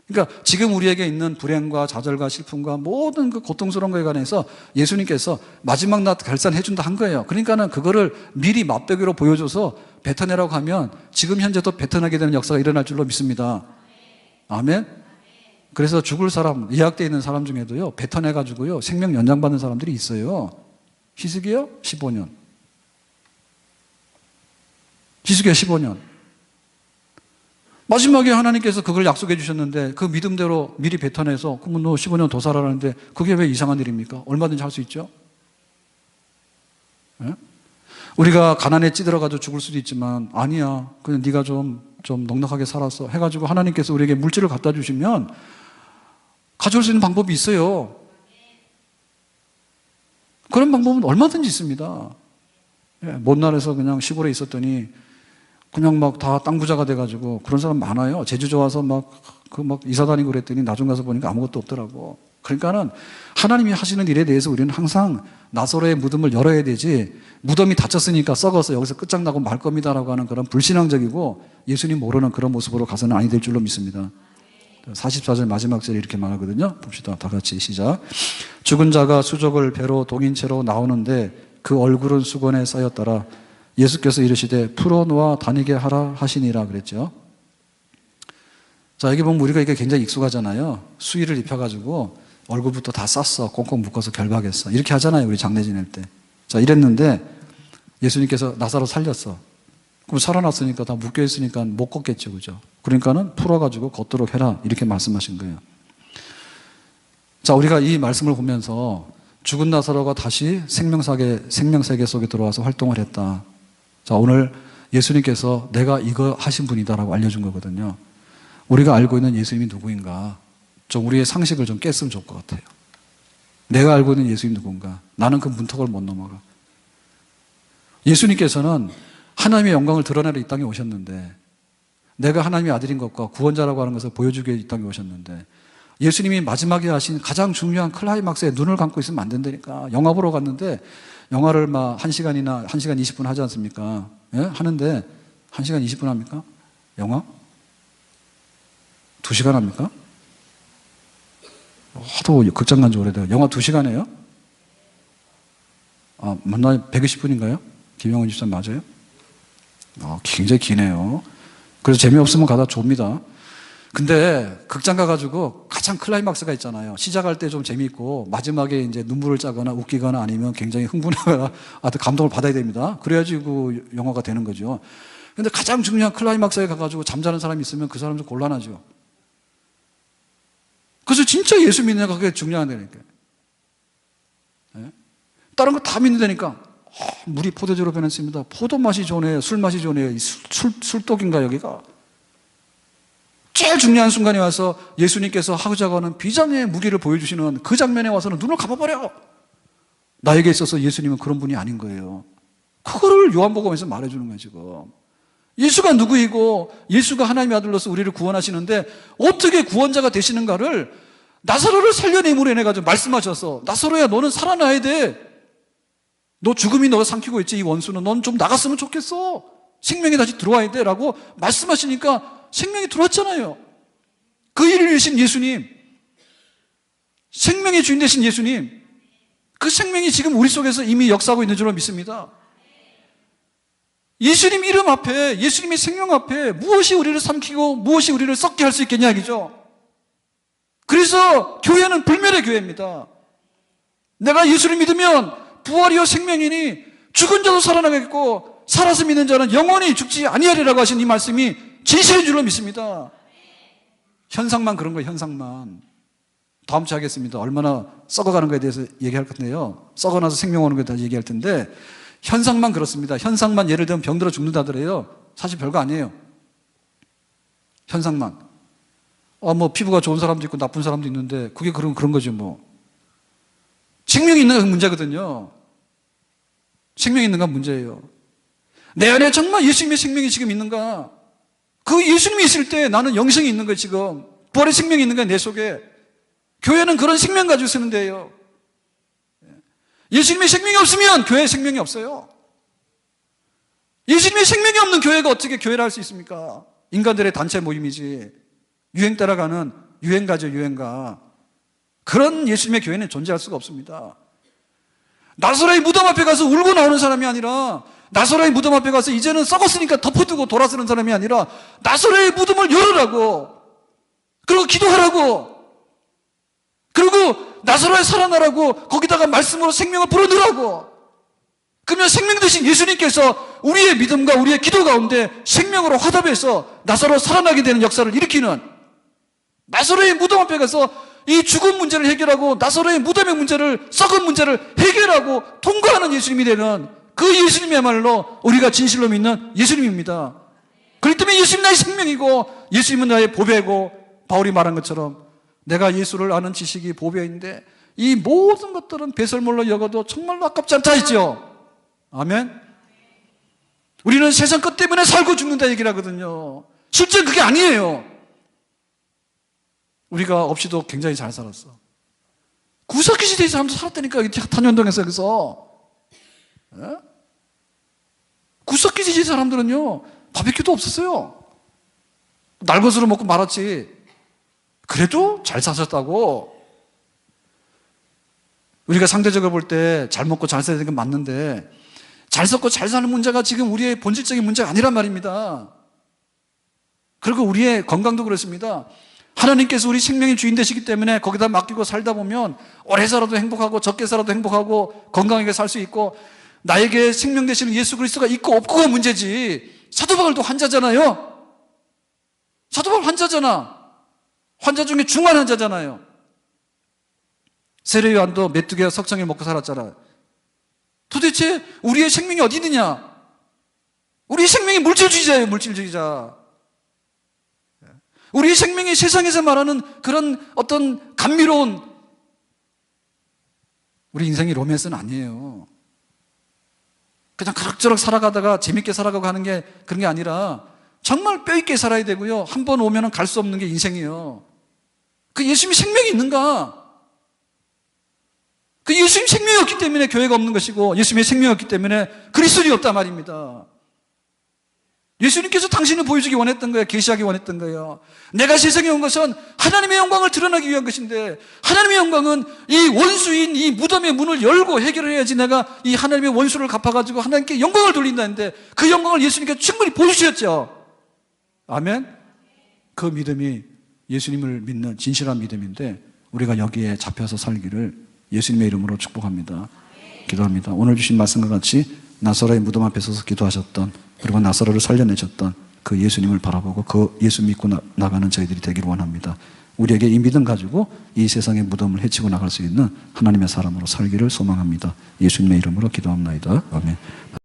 그러니까 지금 우리에게 있는 불행과 좌절과 슬픔과 모든 그 고통스러운 거에 관해서 예수님께서 마지막 날 결산해준다 한 거예요. 그러니까는 그거를 미리 맛보기로 보여줘서 뱉어내라고 하면 지금 현재도 뱉어내게 되는 역사가 일어날 줄로 믿습니다. 아멘? 그래서 죽을 사람, 예약되어 있는 사람 중에도요, 뱉어내가지고요, 생명 연장받는 사람들이 있어요. 히스기야 15년. 히스기야 15년. 마지막에 하나님께서 그걸 약속해 주셨는데 그 믿음대로 미리 뱉어내서 그러면 너 15년 더 살아라는데 그게 왜 이상한 일입니까? 얼마든지 할 수 있죠. 네? 우리가 가난에 찌들어가지고 죽을 수도 있지만 아니야. 그냥 네가 좀 넉넉하게 살았어 해가지고 하나님께서 우리에게 물질을 갖다 주시면 가져올 수 있는 방법이 있어요. 그런 방법은 얼마든지 있습니다. 먼 나라에서 그냥 시골에 있었더니 그냥 막 다 땅 부자가 돼가지고 그런 사람 많아요. 제주도 와서 막 이사 다니고 그랬더니 나중 가서 보니까 아무것도 없더라고. 그러니까는 하나님이 하시는 일에 대해서 우리는 항상 나사로의 무덤을 열어야 되지, 무덤이 닫혔으니까 썩어서 여기서 끝장나고 말 겁니다라고 하는 그런 불신앙적이고 예수님 모르는 그런 모습으로 가서는 아니 될 줄로 믿습니다. 44절 마지막 절에 이렇게 말하거든요. 봅시다. 다 같이 시작. 죽은 자가 수족을 배로 동인 채로 나오는데 그 얼굴은 수건에 쌓였더라. 예수께서 이르시되 풀어놓아 다니게 하라 하시니라 그랬죠. 자, 여기 보면 우리가 이게 굉장히 익숙하잖아요. 수의를 입혀가지고 얼굴부터 다 쌌어. 꽁꽁 묶어서 결박했어. 이렇게 하잖아요. 우리 장례 지낼 때. 자, 이랬는데 예수님께서 나사로 살렸어. 그럼 살아났으니까 다 묶여있으니까 못 걷겠죠. 그죠? 그러니까는 풀어가지고 걷도록 해라. 이렇게 말씀하신 거예요. 자, 우리가 이 말씀을 보면서 죽은 나사로가 다시 생명세계 속에 들어와서 활동을 했다. 자, 오늘 예수님께서 내가 이거 하신 분이다라고 알려준 거거든요. 우리가 알고 있는 예수님이 누구인가? 좀 우리의 상식을 좀 깼으면 좋을 것 같아요. 내가 알고 있는 예수님이 누군가? 나는 그 문턱을 못 넘어가. 예수님께서는 하나님의 영광을 드러내러 이 땅에 오셨는데, 내가 하나님의 아들인 것과 구원자라고 하는 것을 보여주기 위해 이 땅에 오셨는데, 예수님이 마지막에 하신 가장 중요한 클라이막스에 눈을 감고 있으면 안 된다니까. 영화 보러 갔는데 영화를 막 1시간이나 1시간 20분 하지 않습니까? 예? 하는데 1시간 20분 합니까? 영화? 2시간 합니까? 하도 극장 간지 오래돼요. 영화 2시간이에요? 아, 맞나요? 120분인가요? 김영훈 집사님 맞아요? 굉장히 기네요. 그래서 재미없으면 가다 좁니다. 근데 극장 가가지고 가장 클라이막스가 있잖아요. 시작할 때 좀 재미있고 마지막에 이제 눈물을 짜거나 웃기거나 아니면 굉장히 흥분하거나 감동을 받아야 됩니다. 그래야지 그 영화가 되는 거죠. 근데 가장 중요한 클라이막스에 가가지고 잠자는 사람이 있으면 그 사람 좀 곤란하죠. 그래서 진짜 예수 믿느냐가 그게 중요하다니까. 네? 다른 거 다 믿는다니까. 물이 포도주로 변했습니다. 포도 맛이 좋네요. 술 맛이 좋네요. 술독인가 여기가? 제일 중요한 순간에 와서 예수님께서 하고자 하는 비장의 무기를 보여주시는 그 장면에 와서는 눈을 감아버려. 나에게 있어서 예수님은 그런 분이 아닌 거예요. 그거를 요한복음에서 말해주는 거예요 지금. 예수가 누구이고 예수가 하나님의 아들로서 우리를 구원하시는데 어떻게 구원자가 되시는가를 나사로를 살려내므로 인해가지고 말씀하셔서, 나사로야 너는 살아나야 돼. 너 죽음이 너가 삼키고 있지. 이 원수는 넌 좀 나갔으면 좋겠어. 생명이 다시 들어와야 돼 라고 말씀하시니까 생명이 들어왔잖아요. 그 일을 이루신 예수님, 생명의 주인 되신 예수님, 그 생명이 지금 우리 속에서 이미 역사하고 있는 줄로 믿습니다. 예수님 이름 앞에, 예수님의 생명 앞에 무엇이 우리를 삼키고 무엇이 우리를 썩게 할 수 있겠냐 이거죠. 그래서 교회는 불멸의 교회입니다. 내가 예수를 믿으면 부활이요 생명이니 죽은 자도 살아나겠고 살아서 믿는 자는 영원히 죽지 아니하리라고 하신 이 말씀이 진실인 줄로 믿습니다. 현상만 그런 거예요. 현상만. 다음 주에 하겠습니다. 얼마나 썩어가는 거에 대해서 얘기할 건데요. 썩어나서 생명 오는 거에 대해서 얘기할 텐데 현상만 그렇습니다. 현상만 예를 들면 병들어 죽는다더래요. 사실 별거 아니에요. 현상만. 뭐 피부가 좋은 사람도 있고 나쁜 사람도 있는데 그게 그런 거죠 뭐. 생명이 있는 건 문제거든요. 생명이 있는 건 문제예요. 내 안에 정말 예수님의 생명이 지금 있는가? 그 예수님이 있을 때 나는 영생이 있는 거예요. 지금 부활의 생명이 있는 거예요. 내 속에. 교회는 그런 생명 가지고 쓰는 데예요. 예수님의 생명이 없으면 교회에 생명이 없어요. 예수님의 생명이 없는 교회가 어떻게 교회를 할 수 있습니까? 인간들의 단체 모임이지. 유행 따라가는 유행가죠, 유행가. 그런 예수님의 교회는 존재할 수가 없습니다. 나사로의 무덤 앞에 가서 울고 나오는 사람이 아니라, 나사로의 무덤 앞에 가서 이제는 썩었으니까 덮어두고 돌아서는 사람이 아니라, 나사로의 무덤을 열으라고, 그리고 기도하라고, 그리고 나사로의 살아나라고, 거기다가 말씀으로 생명을 불어넣으라고. 그러면 생명 되신 예수님께서 우리의 믿음과 우리의 기도 가운데 생명으로 화답해서 나사로 살아나게 되는 역사를 일으키는, 나사로의 무덤 앞에 가서 이 죽은 문제를 해결하고 나사로의 무덤의 문제를, 썩은 문제를 해결하고 통과하는 예수님이 되는 그 예수님이야말로 우리가 진실로 믿는 예수님입니다. 그렇기 때문에 예수님 나의 생명이고 예수님은 나의 보배고, 바울이 말한 것처럼 내가 예수를 아는 지식이 보배인데 이 모든 것들은 배설물로 여겨도 정말로 아깝지 않다 했죠. 아멘. 우리는 세상 것 때문에 살고 죽는다 얘기를 하거든요. 실제는 그게 아니에요. 우리가 없이도 굉장히 잘 살았어. 구석기 시대의 사람도 살았다니까. 탄현동에서. 그래서 구석기 시대의 사람들은요 바베큐도 없었어요. 날것으로 먹고 말았지. 그래도 잘 사셨다고. 우리가 상대적으로 볼 때 잘 먹고 잘 살야 되는 건 맞는데, 잘 섞고 잘 사는 문제가 지금 우리의 본질적인 문제가 아니란 말입니다. 그리고 우리의 건강도 그렇습니다. 하나님께서 우리 생명의 주인 되시기 때문에 거기다 맡기고 살다 보면 오래 살아도 행복하고 적게 살아도 행복하고 건강하게 살 수 있고, 나에게 생명 되시는 예수 그리스도가 있고 없고가 문제지. 사도 바울도 환자잖아요. 사도 바울 환자잖아. 환자 중에 중환 환자잖아요. 세례 요한도 메뚜기와 석청을 먹고 살았잖아요. 도대체 우리의 생명이 어디 있느냐? 우리의 생명이 물질주의자예요. 물질주의자. 우리의 생명이 세상에서 말하는 그런 어떤 감미로운, 우리 인생이 로맨스는 아니에요. 그냥 그럭저럭 살아가다가 재밌게 살아가고 하는 게 그런 게 아니라 정말 뼈 있게 살아야 되고요. 한 번 오면 갈 수 없는 게 인생이에요. 그 예수님이 생명이 있는가? 그 예수님 생명이 없기 때문에 교회가 없는 것이고, 예수님의 생명이 없기 때문에 그리스도인이 없단 말입니다. 예수님께서 당신을 보여주기 원했던 거예요. 계시하기 원했던 거예요. 내가 세상에 온 것은 하나님의 영광을 드러나기 위한 것인데, 하나님의 영광은 이 원수인 이 무덤의 문을 열고 해결을 해야지 내가 이 하나님의 원수를 갚아가지고 하나님께 영광을 돌린다는데, 그 영광을 예수님께서 충분히 보여주셨죠. 아멘. 그 믿음이 예수님을 믿는 진실한 믿음인데, 우리가 여기에 잡혀서 살기를 예수님의 이름으로 축복합니다. 기도합니다. 오늘 주신 말씀과 같이 나사로의 무덤 앞에 서서 기도하셨던, 그리고 나사로를 살려내셨던 그 예수님을 바라보고 그 예수 믿고 나가는 저희들이 되기를 원합니다. 우리에게 이 믿음 가지고 이 세상의 무덤을 헤치고 나갈 수 있는 하나님의 사람으로 살기를 소망합니다. 예수님의 이름으로 기도합니다. 아멘.